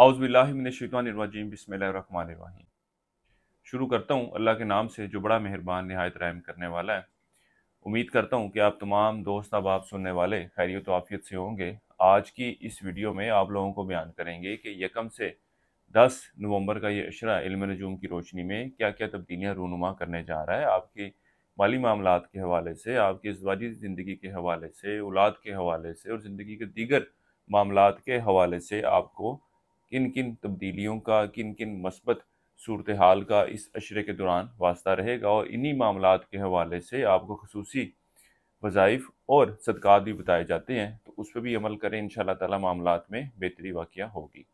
औज़ुबिल्लाहि मिनश्शैतानिर्रजीम बिस्मिल्लाहिर्रहमानिर्रहीम। शुरू करता हूँ अल्लाह के नाम से जो बड़ा मेहरबान निहायत रहम करने वाला है। उम्मीद करता हूँ कि आप तमाम दोस्त अहबाब सुनने वाले खैरियत व आफियत से होंगे। आज की इस वीडियो में आप लोगों को बयान करेंगे कि यकम से 10 नवंबर का ये अशरा इल्म नजूम की रोशनी में क्या क्या तब्दीलियाँ रूनुमा करने जा रहा है। आपके माली मामलात के हवाले से, आपकी अज़वाजी ज़िंदगी के हवाले से, औलाद के हवाले से और ज़िंदगी के दीगर मामलात के हवाले से आपको किन किन तब्दीलियों का, किन किन मस्बत सूरत हाल का इस अशरे के दौरान वास्ता रहेगा और इन्हीं मामलात के हवाले से आपको खसूसी वज़ाइफ और सदक़ात भी बताए जाते हैं, तो उस पर भी अमल करें। इंशाअल्लाह ताला मामलात में बेहतरी वाक़या होगी।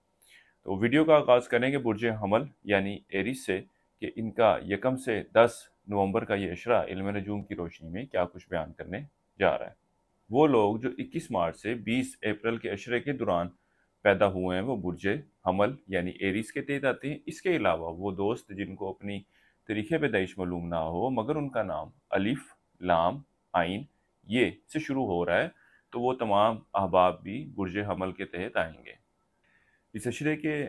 तो वीडियो का आगाज़ करेंगे बुर्ज हमल यानी एरीज से कि इनका यकम से 10 नवंबर का ये अशरा इल्म नजूम की रोशनी में क्या कुछ बयान करने जा रहा है। वो लोग जो 21 मार्च से 20 अप्रैल के अशरे के दौरान पैदा हुए हैं वो बुर्ज हमल यानी एरीज के तहत आते हैं। इसके अलावा वो दोस्त जिनको अपनी तरीक़े पैदाइश मालूम ना हो मगर उनका नाम अलिफ, लाम, आइन ये से शुरू हो रहा है, तो वो तमाम अहबाब भी बुर्ज हमल के तहत आएंगे। इस अशरे के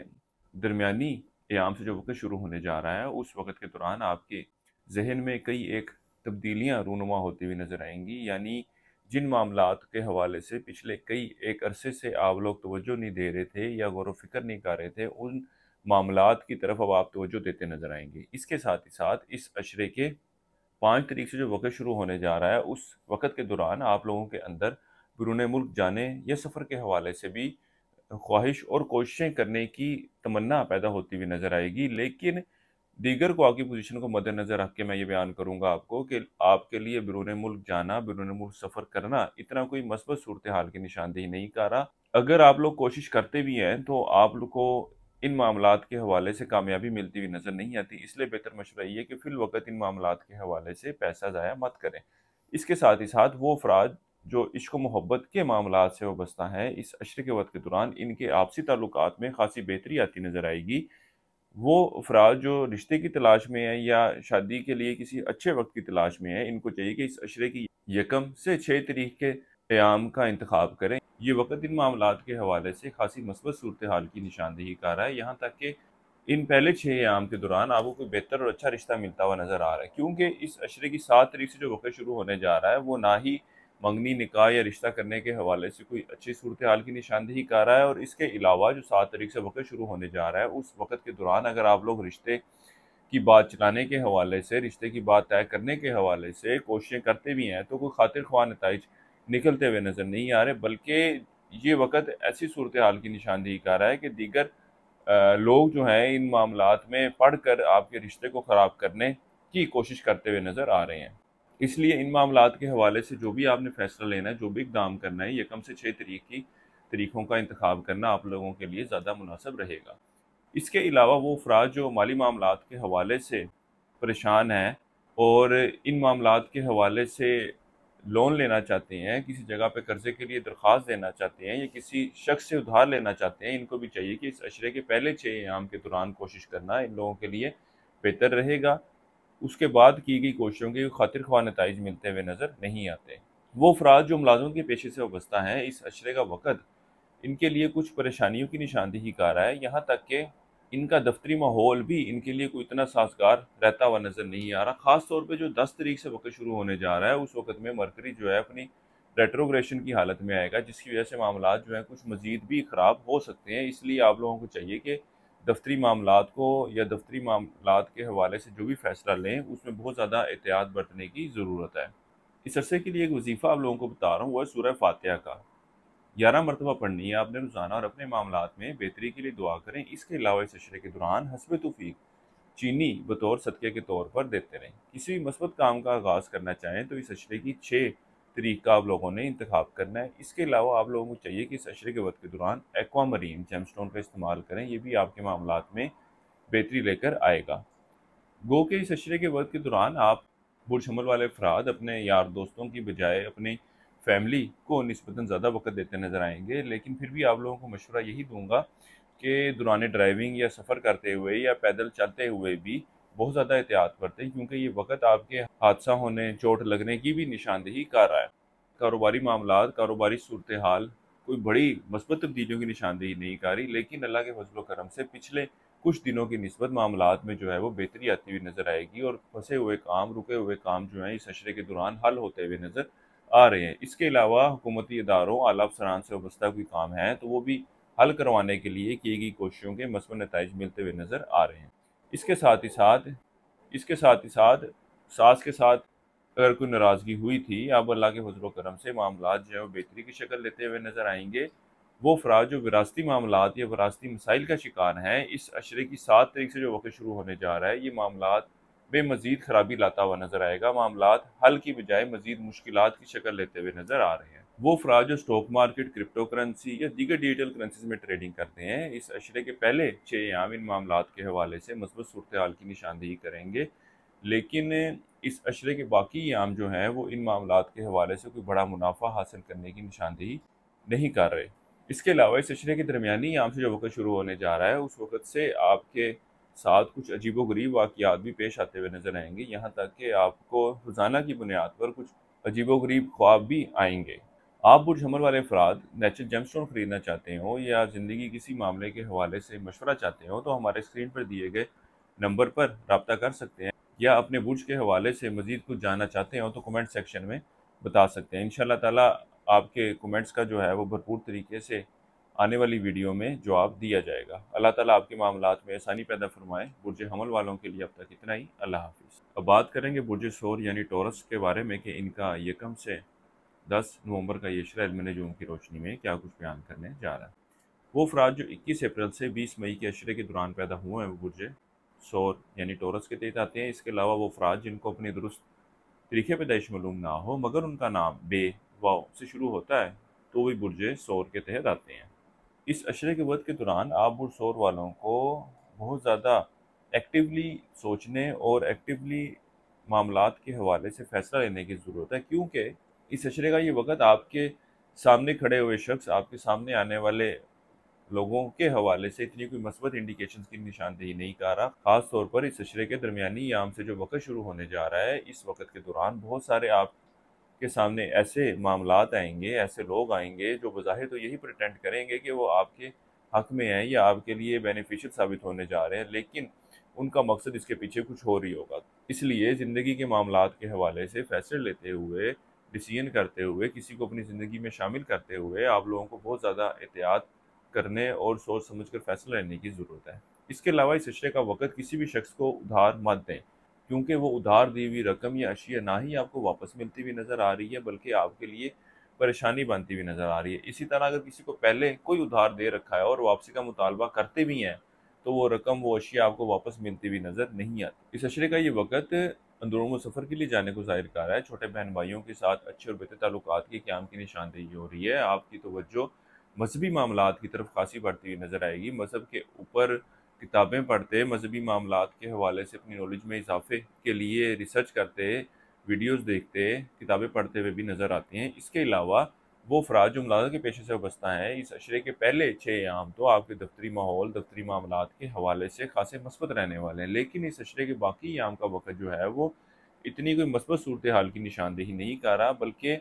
दरमियानी अयाम से जो वक़्त शुरू होने जा रहा है उस वक़्त के दौरान आपके जहन में कई एक तब्दीलियाँ रूनुमा होती हुई नज़र आएंगी। यानी जिन मामलात के हवाले से पिछले कई एक अरसे से आप लोग तवज्जो नहीं दे रहे थे या गौर व फिक्र नहीं कर रहे थे, उन मामलात की तरफ अब आप तवज्जो देते नज़र आएंगे। इसके साथ ही साथ इस अशरे के 5 तारीख से जो वक़्त शुरू होने जा रहा है उस वक़्त के दौरान आप लोगों के अंदर बैरून मुल्क जाने या सफ़र के हवाले से भी ख्वाहिश और कोशिशें करने की तमन्ना पैदा होती हुई नज़र आएगी। लेकिन दीगर ख्वाह की पोजीशन को मद्देनज़र रख के मैं ये बयान करूँगा आपको कि आपके लिए बैरून मुल्क जाना, बैरून मुल्क सफ़र करना इतना कोई मस्बत सूरत हाल की निशानदेही नहीं कर रहा। अगर आप लोग कोशिश करते भी हैं तो आप लोग को इन मामलात के हवाले से कामयाबी मिलती हुई नज़र नहीं आती। इसलिए बेहतर मशवरा ये है कि फ़िलवक़्त इन मामलात के हवाले से पैसा ज़ाया मत करें। इसके साथ ही साथ वो अफ़राद जो इश्क व मोहब्बत के मामलात से वाबस्ता हैं, इस अशरे के वक़्त के दौरान इनके आपसी ताल्लुकात में ख़ासी बेहतरी आती नज़र आएगी। वो अफ़राद जो रिश्ते की तलाश में है या शादी के लिए किसी अच्छे वक़्त की तलाश में है, इनको चाहिए कि इस अशरे की यकम से 6 तारीख के क़याम का इंतख़ाब करें। ये वक़्त इन मामलात के हवाले से ख़ासी मस्बत सूरत हाल की निशानदेही कर रहा है। यहाँ तक कि इन पहले 6 अयाम के दौरान आपको कोई बेहतर और अच्छा रिश्ता मिलता हुआ नज़र आ रहा है, क्योंकि इस अशरे की 7 तारीख से जो वक़्त शुरू होने जा रहा है वो ना ही मंगनी, निकाह या रिश्ता करने के हवाले से कोई अच्छी सूरत हाल की निशानदेही कर रहा है। और इसके अलावा जो 7 तारीख से वक़्त शुरू होने जा रहा है उस वक़्त के दौरान अगर आप लोग रिश्ते की बात चलाने के हवाले से, रिश्ते की बात तय करने के हवाले से कोशिशें करते भी हैं तो कोई खातिर ख्वाह नताइज निकलते हुए नज़र नहीं आ रहे, बल्कि ये वक़्त ऐसी सूरत हाल की निशानदेही कर रहा है कि दीगर लोग जो हैं इन मामलात में पढ़कर आपके रिश्ते को ख़राब करने की कोशिश करते हुए नज़र आ रहे हैं। इसलिए इन मामलात के हवाले से जो भी आपने फ़ैसला लेना है, जो भी इक़दाम करना है, यकम से 6 तारीख की तारीखों का इंतख़ाब करना आप लोगों के लिए ज़्यादा मुनासिब रहेगा। इसके अलावा वो अफ़राद जो माली मामलात के हवाले से परेशान हैं और इन मामलात के हवाले से लोन लेना चाहते हैं, किसी जगह पे कर्ज़े के लिए दरख्वास्त देना चाहते हैं या किसी शख्स से उधार लेना चाहते हैं, इनको भी चाहिए कि इस अशरे के पहले 6 अयाम के दौरान कोशिश करना इन लोगों के लिए बेहतर रहेगा। उसके बाद की गई कोशिशों के खातिर ख्वाह नताइज मिलते हुए नज़र नहीं आते। वो अफ़राद जो मुलाज़मत के पेशे से वाबस्ता हैं, इस अशरे का वक़्त इनके लिए कुछ परेशानियों की निशानदेही कर रहा है। यहाँ तक कि इनका दफ्तरी माहौल भी इनके लिए कोई इतना साज़गार रहता हुआ नज़र नहीं आ रहा। ख़ास तौर पे जो 10 तारीख से वक़्त शुरू होने जा रहा है उस वक़्त में मरकरी जो है अपनी रेट्रोग्रेशन की हालत में आएगा, जिसकी वजह से मामलात जो हैं कुछ मज़ीद भी ख़राब हो सकते हैं। इसलिए आप लोगों को चाहिए कि दफ्तरी मामलात को या दफ्तरी मामलात के हवाले से जो भी फ़ैसला लें उसमें बहुत ज़्यादा एहतियात बरतने की ज़रूरत है। इस अरसे के लिए एक वजीफ़ा आप लोगों को बता रहा हूँ, वो है सूरह फ़ातिहा का 11 मरतबा पढ़नी है आपने रोज़ाना और अपने मामलात में बेहतरी के लिए दुआ करें। इसके अलावा इस अशरे के दौरान हस्ब तौफ़ीक चीनी बतौर सदक़े के तौर पर देते रहें। किसी भी मस्बत काम का आगाज़ करना चाहें तो इस अशरे की 6 तारीख का आप लोगों ने इंतख़ाब करना है। इसके अलावा आप लोगों को चाहिए कि इस अशरे के वक़्त के दौरान एक्वामरीन जेमस्टोन का इस्तेमाल करें, ये भी आपके मामलात में बेहतरी लेकर आएगा। गो के इस अशरे के वक़्त के दौरान आप बुर्ज हमल वाले अफ़राद अपने यार दोस्तों की बजाय अपनी फ़ैमिली को निस्बतन ज़्यादा वक़्त देते नज़र आएँगे, लेकिन फिर भी आप लोगों को मशवरा यही दूँगा कि दौरान ड्राइविंग या सफ़र करते हुए या पैदल चलते हुए भी बहुत ज़्यादा एहतियात बरतें, क्योंकि ये वक़्त आपके हादसा होने, चोट लगने की भी निशानदेही कर रहा है। कारोबारी मामलात, कारोबारी सूरत हाल कोई बड़ी मस्बत तब्दीलियों की निशानदेही नहीं कर रही, लेकिन अल्लाह के फजल करम से पिछले कुछ दिनों की निस्बत मामलात में जो है वो बेहतरी आती हुई नज़र आएगी और फंसे हुए काम, रुके हुए काम जो हैं इस अशरे के दौरान हल होते हुए नज़र आ रहे हैं। इसके अलावा हुकूमती इदारों, आला अफसरान से वाबस्ता कोई काम है तो वो भी हल करवाने के लिए की गई कोशिशों के मसबत नताइज मिलते हुए नज़र आ रहे हैं। इसके साथ ही साथ इसके साथ ही साथ सास के साथ अगर कोई नाराज़गी हुई थी, अब अल्लाह के फज़ल व करम से मामलात जो है वो बेहतरी की शक्ल लेते हुए नज़र आएंगे। वो अफराद जो विरासती मामलात या विरासती मसाइल का शिकार हैं, इस अशरे की 7 तारीख से जो वक़्त शुरू होने जा रहा है, ये मामलात में मज़ीद खराबी लाता हुआ नज़र आएगा। मामलात हल की बजाय मज़ीद मुश्किलात की शक्ल लेते हुए नज़र आ रहे हैं। वो अफराद जो स्टॉक मार्केट, क्रिप्टो करेंसी या दीगर डिजिटल करेंसीज में ट्रेडिंग करते हैं, इस अशरे के पहले 6 अयाम इन मामलात के हवाले से मज़बूत सूरत हाल की निशानदेही करेंगे। लेकिन इस अशरे के बाकी अयाम जो हैं वो इन मामलात के हवाले से कोई बड़ा मुनाफा हासिल करने की निशानदेही नहीं कर रहे। इसके अलावा इस अशरे के दरमियानी अयाम से जो वक़्त शुरू होने जा रहा है, उस वक़्त से आपके साथ कुछ अजीबो-गरीब वाक़यात भी पेश आते हुए नज़र आएँगे। यहाँ तक कि आपको रोज़ाना की बुनियाद पर कुछ अजीबो-गरीब ख्वाब भी आएँगे। आप बुर्ज हमल वाले अफराद नेचुरल जेमस्टोन खरीदना चाहते हो या ज़िंदगी किसी मामले के हवाले से मशवरा चाहते हो, तो हमारे स्क्रीन पर दिए गए नंबर पर राब्ता कर सकते हैं, या अपने बुर्ज के हवाले से मज़ीद कुछ जानना चाहते हो तो कमेंट सेक्शन में बता सकते हैं। इंशाअल्लाह ताला आपके कमेंट्स का जो है वो भरपूर तरीके से आने वाली वीडियो में जवाब दिया जाएगा। अल्लाह ताला आपके मामलात में आसानी पैदा फरमाए। बुर्ज हमल वालों के लिए अब तक इतना ही। अल्लाह हाफिज़। अब बात करेंगे बुर्ज सौर यानी टॉरस के बारे में कि इनका यकम से 10 नवंबर का ये अशरा इल्म नजूम की रोशनी में क्या कुछ बयान करने जा रहा है। वो अफराद जो 21 अप्रैल से 20 मई के अशरे के दौरान पैदा हुए हैं वो बुर्ज सौर यानी टॉरस के तहत आते हैं। इसके अलावा वो अफराद जिनको अपनी दुरुस्त तरीके पैदाइश मालूम ना हो मगर उनका नाम बे वाव से शुरू होता है, तो वही बुर्ज सौर के तहत आते हैं। इस अशरे के वक्त के दौरान आप बुर्ज सौर वालों को बहुत ज़्यादा एक्टिवली सोचने और एक्टिवली मामलात के हवाले से फ़ैसला लेने की ज़रूरत है, क्योंकि इस अशरे का ये वक़्त आपके सामने खड़े हुए शख्स, आपके सामने आने वाले लोगों के हवाले से इतनी कोई मस्बत इंडिकेशंस की निशानदेही नहीं कर रहा। ख़ास तौर पर इस अशरे के दरमियानी याम से जो वक़्त शुरू होने जा रहा है, इस वक़्त के दौरान बहुत सारे आपके सामने ऐसे मामलात आएंगे, ऐसे लोग आएंगे जो बज़ाहिर तो यही प्रिटेंड करेंगे कि वो आपके हक़ में हैं या आपके लिए बेनिफिशियल साबित होने जा रहे हैं, लेकिन उनका मकसद इसके पीछे कुछ और ही होगा। इसलिए ज़िंदगी के मामलात के हवाले से फ़ैसले लेते हुए, डिसीजन करते हुए, किसी को अपनी ज़िंदगी में शामिल करते हुए आप लोगों को बहुत ज़्यादा एहतियात करने और सोच समझ कर फैसला लेने की ज़रूरत है। इसके अलावा इस अशरे का वक़्त किसी भी शख्स को उधार मत दें, क्योंकि वो उधार दी हुई रकम या अशिया ना ही आपको वापस मिलती हुई नज़र आ रही है, बल्कि आपके लिए परेशानी बनती हुई नज़र आ रही है। इसी तरह अगर किसी को पहले कोई उधार दे रखा है और वापसी का मुतालबा करते भी हैं, तो वो रकम, वो अशिया आपको वापस मिलती हुई नज़र नहीं आती। इस अशरे का ये वक़्त अंदरूनी सफ़र के लिए जाने को ज़ाहिर कर रहा है। छोटे बहन भाइयों के साथ अच्छे और बेहतर ताल्लुकात के क़याम की निशानदेही हो रही है। आपकी तवज्जो मजहबी मामलात की तरफ खासी बढ़ती हुई नज़र आएगी। मज़हब के ऊपर किताबें पढ़ते, मजहबी मामलात के हवाले से अपनी नॉलेज में इजाफे के लिए रिसर्च करते, वीडियोज़ देखते, किताबें पढ़ते हुए भी नज़र आते हैं। इसके अलावा वो अफराद जो मुलाज़ा के पेशे से वाबस्ता हैं, इस अशरे के पहले 6 अयाम तो आपके दफ्तरी माहौल, दफ्तरी मामलात के हवाले से खासे मस्बत रहने वाले हैं, लेकिन इस अशरे के बाकी अयाम का वक़्त जो है वो इतनी कोई मस्बत सूरत हाल की निशानदेही नहीं कर रहा, बल्कि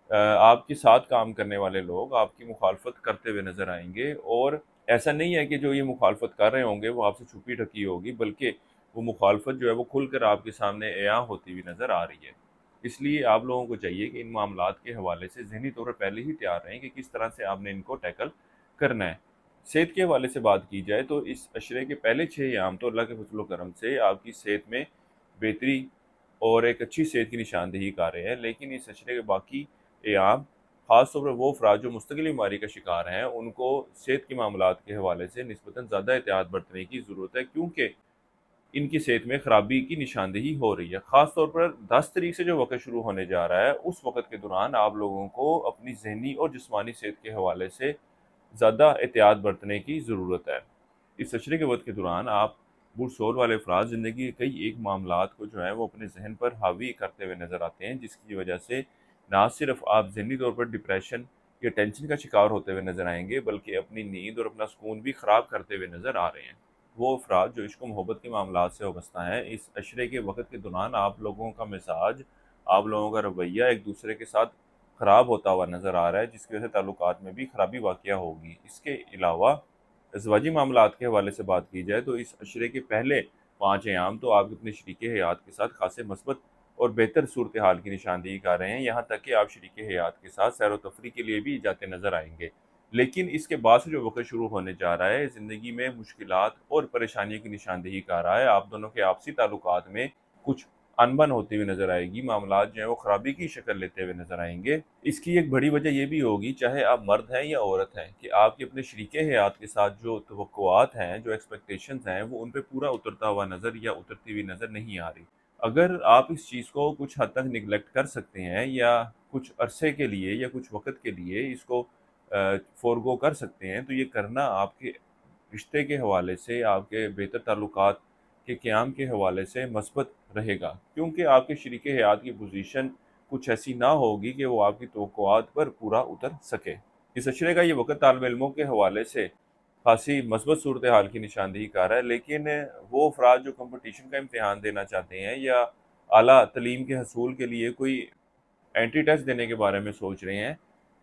आपके साथ काम करने वाले लोग आपकी मुखालफत करते हुए नज़र आएंगे। और ऐसा नहीं है कि जो ये मुखालफत कर रहे होंगे वो आपसे छुपी ढकी होगी, बल्कि वो मुखालफत जो है वो खुलकर आपके सामने अयां होती हुई नज़र आ रही है। इसलिए आप लोगों को चाहिए कि इन मामलात के हवाले से ज़हनी तौर पर पहले ही तैयार रहें कि किस तरह से आपने इनको टैकल करना है। सेहत के हवाले से बात की जाए तो इस अशरे के पहले 6 अयाम तो अल्लाह के फज़ल व करम से आपकी सेहत में बेहतरी और एक अच्छी सेहत की निशानदेही कर रहे हैं, लेकिन इस अशरे के बाकी अयाम, ख़ास तौर पर वो अफराद जो मुस्तकिल बीमारी का शिकार हैं, उनको सेहत के मामलात के हवाले से निस्बतन ज़्यादा एहतियात बरतने की ज़रूरत है, क्योंकि इनकी सेहत में ख़राबी की निशानदेही हो रही है। ख़ास तौर पर 10 तारीख से जो वक़्त शुरू होने जा रहा है, उस वक़्त के दौरान आप लोगों को अपनी ज़हनी और जिस्मानी सेहत के हवाले से ज़्यादा एहतियात बरतने की ज़रूरत है। इस अशरे के वक़्त के दौरान आप बुरसोर वाले अफराद ज़िंदगी के कई एक मामलात को जो है वो अपने जहन पर हावी करते हुए नज़र आते हैं, जिसकी वजह से ना सिर्फ आप ज़हनी तौर पर डिप्रेशन या टेंशन का शिकार होते हुए नज़र आएंगे, बल्कि अपनी नींद और अपना सुकून भी ख़राब करते हुए नज़र आ रहे हैं। वो अफराद जो इश्क मोहब्बत के मामलात से वाबस्ता हैं, इस अशरे के वक़्त के दौरान आप लोगों का मिजाज, आप लोगों का रवैया एक दूसरे के साथ ख़राब होता हुआ नज़र आ रहा है, जिसकी वजह से ताल्लुकात में भी खराबी वाक़या होगी। इसके अलावा अज़वाजी मामलात के हवाले से बात की जाए तो इस अशरे के पहले 5 अयाम तो आप अपने शरीके हयात के साथ खासे मस्बत और बेहतर सूरत हाल की निशानदेही कर रहे हैं, यहाँ तक कि आप शरीके हयात के साथ सैर व तफरी के लिए भी जाते नज़र आएंगे। लेकिन इसके बाद से जो वक़्त शुरू होने जा रहा है, ज़िंदगी में मुश्किलात और परेशानियों की निशानदेही कर रहा है। आप दोनों के आपसी ताल्लुकात में कुछ अनबन होती हुई नज़र आएगी, मामलात जो हैं वो ख़राबी की शक्ल लेते हुए नज़र आएंगे। इसकी एक बड़ी वजह ये भी होगी, चाहे आप मर्द हैं या औरत हैं, कि आपके अपने शरीके हयात के साथ जो तवक्कुआत हैं, जो एक्सपेक्टेशंस हैं, वो उन पे पूरा उतरता हुआ नज़र या उतरती हुई नज़र नहीं आ रही। अगर आप इस चीज़ को कुछ हद तक निगलेक्ट कर सकते हैं या कुछ अरसे के लिए या कुछ वक़्त के लिए इसको फ़ोरगो कर सकते हैं, तो ये करना आपके रिश्ते के हवाले से, आपके बेहतर ताल्लुकात के क़याम के हवाले से मस्बत रहेगा, क्योंकि आपके शरीके हयात की पोजीशन कुछ ऐसी ना होगी कि वो आपकी तवक्कुआत पर पूरा उतर सके। इस अशरे का ये वक़्त तालिब इल्मों के हवाले से खासी मस्बत सूरत हाल की निशानदेही कर रहा है, लेकिन वो अफराद जो कंपटीशन का इम्तिहान देना चाहते हैं या आला तलीम के हसूल के लिए कोई एंट्री टेस्ट देने के बारे में सोच रहे हैं,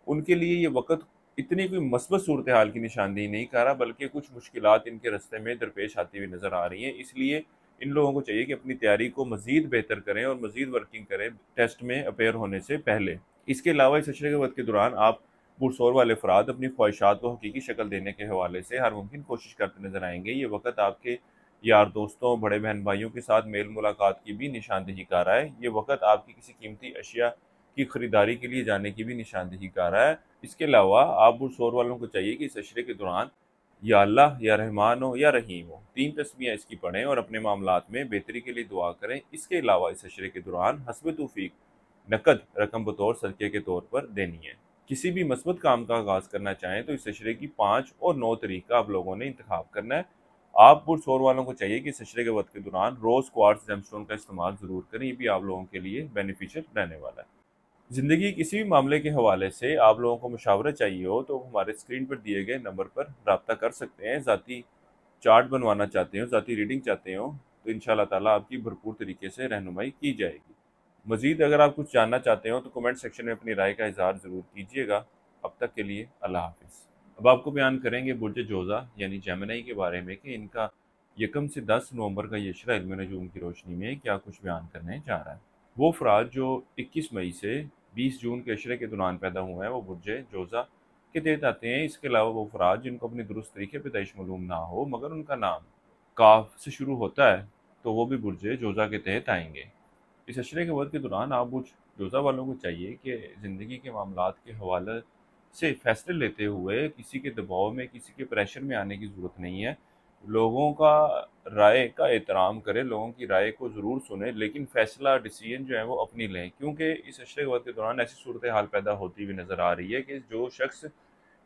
उनके लिए ये वक़्त इतनी कोई मस्बत सूरत हाल की निशानदेही नहीं कर रहा, बल्कि कुछ मुश्किलात इनके रास्ते में दरपेश आती हुई नज़र आ रही हैं। इसलिए इन लोगों को चाहिए कि अपनी तैयारी को मज़ीद बेहतर करें और मज़ीद वर्किंग करें टेस्ट में अपीयर होने से पहले। इसके अलावा इस अशरे के वक़्त के दौरान आप पुरसौर वाले अफराद अपनी ख्वाहिशात को हकीकी शक्ल देने के हवाले से हर मुमकिन कोशिश करते नज़र आएंगे। ये वक़्त आपके यार दोस्तों, बड़े बहन भाइयों के साथ मेल मुलाकात की भी निशानदेही कर रहा है। ये वक़्त आपकी किसी कीमती अशिया की खरीदारी के लिए जाने की भी निशानदेही कर रहा है। इसके अलावा आप पुरसौर वालों को चाहिए कि इस अशरे के दौरान या अल्लाह या रहमान हो या रहीम हो, 3 तस्मीयाँ इसकी पढ़ें और अपने मामलात में बेहतरी के लिए दुआ करें। इसके अलावा इस अशरे के दौरान हस्ब तौफीक नकद रकम बतौर सदक़े के तौर पर देनी है। किसी भी मस्बत काम का आगाज़ करना चाहें तो इस अशरे की 5 और 9 तारीख का आप लोगों ने इंतखाब करना है। आप पुरसौर वालों को चाहिए कि इस अशरे के वक़्त के दौरान रोज़ क्वार्ट्ज़ जेमस्टोन का इस्तेमाल ज़रूर करें, ये भी आप लोगों के लिए बेनिफिशियल रहने वाला है। ज़िंदगी के किसी भी मामले के हवाले से आप लोगों को मशावरा चाहिए हो तो हमारे स्क्रीन पर दिए गए नंबर पर रब्ता कर सकते हैं। ज़ाती चार्ट बनवाना चाहते हो, ज़ाती रीडिंग चाहते हो, तो इंशाअल्लाह ताला आपकी भरपूर तरीके से रहनुमाई की जाएगी। मज़ीद अगर आप कुछ जानना चाहते हो तो कमेंट सेक्शन में अपनी राय का इज़हार ज़रूर कीजिएगा। अब तक के लिए अल्लाह हाफ़िज़। अब आपको बयान करेंगे बुर्ज जोज़ा यानी जेमिनी के बारे में कि इनका 1 से 10 नवंबर का ये इशरा इल्म नजूम की रोशनी में क्या कुछ बयान करने जा रहा है। वो अफराद जो 21 मई से 20 जून के अशरे के दौरान पैदा हुए हैं वो बुर्ज जोज़ा के तहत आते हैं। इसके अलावा वो अफराद जिनको अपनी दुरुस्त तरीके पैदाइश मालूम ना हो मगर उनका नाम काफ से शुरू होता है तो वो भी बुर्ज जोज़ा के तहत आएंगे। इस अशरे के वक़्त के दौरान आप बुर्ज जोज़ा वालों को चाहिए कि ज़िंदगी के मामलात के हवाले से फ़ैसले लेते हुए किसी के दबाव में, किसी के प्रेशर में आने की ज़रूरत नहीं है। लोगों का राय का एहतराम करें, लोगों की राय को ज़रूर सुनें, लेकिन फ़ैसला डिसीजन जो है वो अपनी लें, क्योंकि इस अशरे के वक़्त के दौरान ऐसी सूरत हाल पैदा होती हुई नज़र आ रही है कि जो शख्स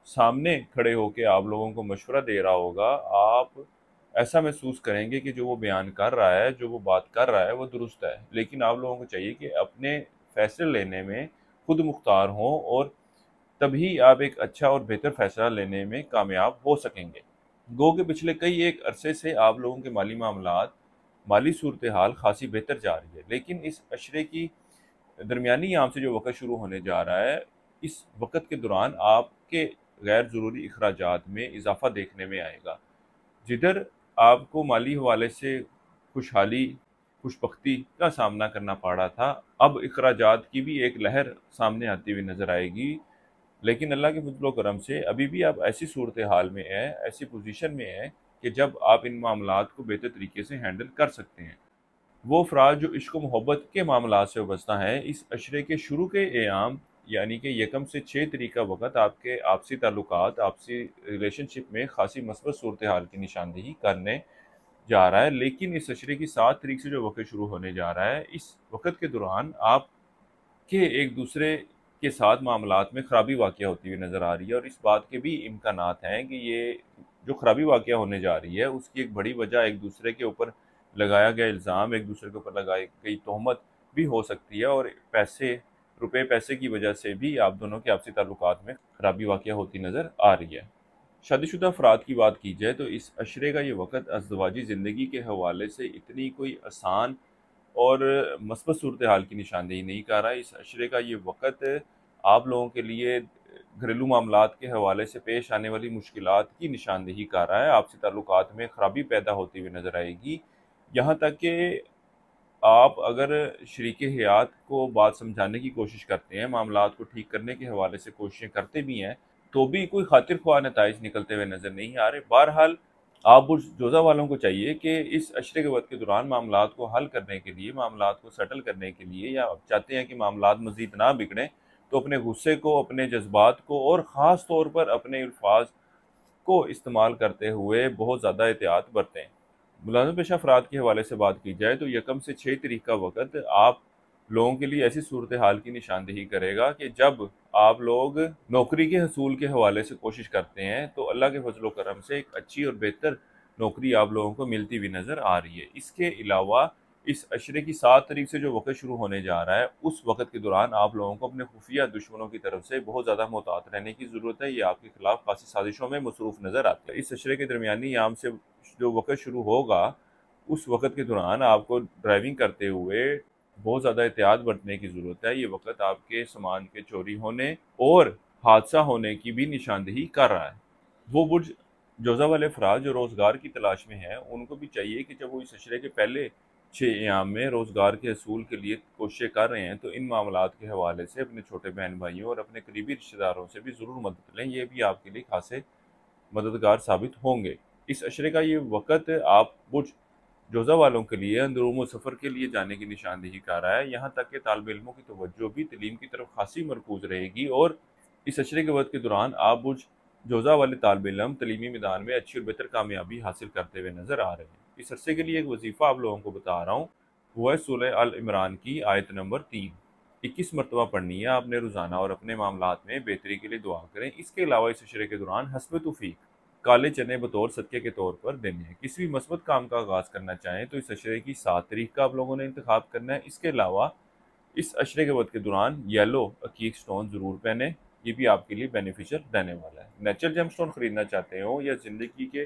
सामने खड़े होकर आप लोगों को मशवरा दे रहा होगा, आप ऐसा महसूस करेंगे कि जो वो बयान कर रहा है, जो वो बात कर रहा है, वो दुरुस्त है। लेकिन आप लोगों को चाहिए कि अपने फ़ैसले लेने में खुद मुख्तार हों और तभी आप एक अच्छा और बेहतर फ़ैसला लेने में कामयाब हो सकेंगे। गो के पिछले कई एक अरसे से आप लोगों के माली मामलात, माली सूरत हाल खासी बेहतर जा रही है, लेकिन इस अशरे की दरमियानी आम से जो वक़्त शुरू होने जा रहा है, इस वक़्त के दौरान आपके गैर ज़रूरी अखराजात में इजाफ़ा देखने में आएगा। जिधर आपको माली हवाले से खुशहाली, खुशबख्ती का सामना करना पड़ रहा था, अब अखराजात की भी एक लहर सामने आती हुई नज़र आएगी। लेकिन अल्लाह के फज़ल व करम से अभी भी आप ऐसी सूरत हाल में हैं, ऐसी पोजीशन में हैं कि जब आप इन मामलात को बेहतर तरीके से हैंडल कर सकते हैं। वो अफराद जो इश्क व मोहब्बत के मामलात से वाबस्ता हैं, इस अशरे के शुरू के अयाम यानी कि 1 से 6 तारीख का वक़्त आपके आपसी ताल्लुकात, आपसी रिलेशनशिप में खासी मस्बत सूरत हाल की निशानदेही करने जा रहा है। लेकिन इस अशरे की 7 तारीख से जो वक़्त शुरू होने जा रहा है, इस वक़्त के दौरान आपके एक दूसरे के साथ मामलात में खराबी वाक़या होती हुई नज़र आ रही है और इस बात के भी इम्कानात हैं कि ये जो खराबी वाक़या होने जा रही है, उसकी एक बड़ी वजह एक दूसरे के ऊपर लगाया गया इल्ज़ाम, एक दूसरे के ऊपर लगाई गई तोहमत भी हो सकती है और रुपए पैसे की वजह से भी आप दोनों के आपसी ताल्लुकात में खराबी वाक़या होती नज़र आ रही है। शादीशुदा अफराद की बात की जाए तो इस अशरे का ये वक़्त अज़दवाजी ज़िंदगी के हवाले से इतनी कोई आसान और मस्बत सूरत हाल की निशानदेही नहीं कर रहा है। इस अशरे का ये वक़्त आप लोगों के लिए घरेलू मामलात के हवाले से पेश आने वाली मुश्किलात की निशानदेही कर रहा है। आपसी ताल्लुकात में खराबी पैदा होती हुई नज़र आएगी। यहाँ तक कि आप अगर शरीके हयात को बात समझाने की कोशिश करते हैं, मामलात को ठीक करने के हवाले से कोशिशें करते भी हैं, तो भी कोई खातिर ख्वाह नताइज निकलते हुए नज़र नहीं आ रहे। बहरहाल आप बुर्ज जोज़ा वालों को चाहिए कि इस अशरे के वक़्त के दौरान मामलात को हल करने के लिए, मामलात को सेटल करने के लिए, या आप चाहते हैं कि मामलात मज़ीद ना बिगड़ें, तो अपने गुस्से को, अपने जज्बात को और ख़ास तौर पर अपने अल्फाज को इस्तेमाल करते हुए बहुत ज़्यादा एहतियात बरतें। मुलाज़िम पेशा अफराद के हवाले से बात की जाए तो 1 से 6 तारीख का वक़्त आप लोगों के लिए ऐसी सूरत हाल की निशानदेही करेगा कि जब आप लोग नौकरी के हसूल के हवाले से कोशिश करते हैं, तो अल्लाह के फजल व करम से एक अच्छी और बेहतर नौकरी आप लोगों को मिलती हुई नज़र आ रही है। इसके अलावा इस अशरे की 7 तारीख से जो वक़्त शुरू होने जा रहा है, उस वक़्त के दौरान आप लोगों को अपने खुफिया दुश्मनों की तरफ से बहुत ज़्यादा मोहतात रहने की ज़रूरत है। ये आपके खिलाफ खासी साजिशों में मसरूफ़ नज़र आते हैं। इस अशरे के दरमियानी याम से जो वक़्त शुरू होगा, उस वक़्त के दौरान आपको ड्राइविंग करते हुए बहुत ज़्यादा एहतियात बरतने की ज़रूरत है। ये वक़्त आपके सामान के चोरी होने और हादसा होने की भी निशानदेही कर रहा है। वो बुर्ज जोज़ा वाले अफराद जो रोज़गार की तलाश में हैं, उनको भी चाहिए कि जब वो इस अशरे के पहले 6 अयाम में रोज़गार के हसूल के लिए कोशिशें कर रहे हैं, तो इन मामलात के हवाले से अपने छोटे बहन भाइयों और अपने करीबी रिश्तेदारों से भी ज़रूर मदद लें। ये भी आपके लिए खासे मददगार साबित होंगे। इस अशरे का ये वक़्त आप बुर्ज जोज़ा वालों के लिए अंदरूम सफ़र के लिए जाने की निशानदेही कर रहा है। यहाँ तक कि तालिब इल्मों की तवज्जो भी तलीम की तरफ खासी मरकूज़ रहेगी और इस अशरे के वक़्त के दौरान आप बुर्ज जोज़ा वाले तालिब इल्म तलीमी मैदान में अच्छी और बेहतर कामयाबी हासिल करते हुए नज़र आ रहे हैं। इस अरसे के लिए एक वजीफ़ा आप लोगों को बता रहा हूँ, वो है सूरह अल इमरान की आयत नंबर 3। 21 मरतबा पढ़नी है आपने रोज़ाना और अपने मामलात में बेहतरी के लिए दुआ करें। इसके अलावा इस अशरे के दौरान हस्ब तौफीक काले चने बतौर सदक़े के तौर पर देने हैं। किसी भी मस्बत काम का आगाज़ करना चाहें तो इस अशरे की 7 तारीख का आप लोगों ने इंतखाब करना है। इसके अलावा इस अशरे के वक़्त के दौरान येलो अकीक स्टोन ज़रूर पहने, ये भी आपके लिए बेनिफिशियल रहने वाला है। नेचुरल जेम स्टोन खरीदना चाहते हो या ज़िंदगी के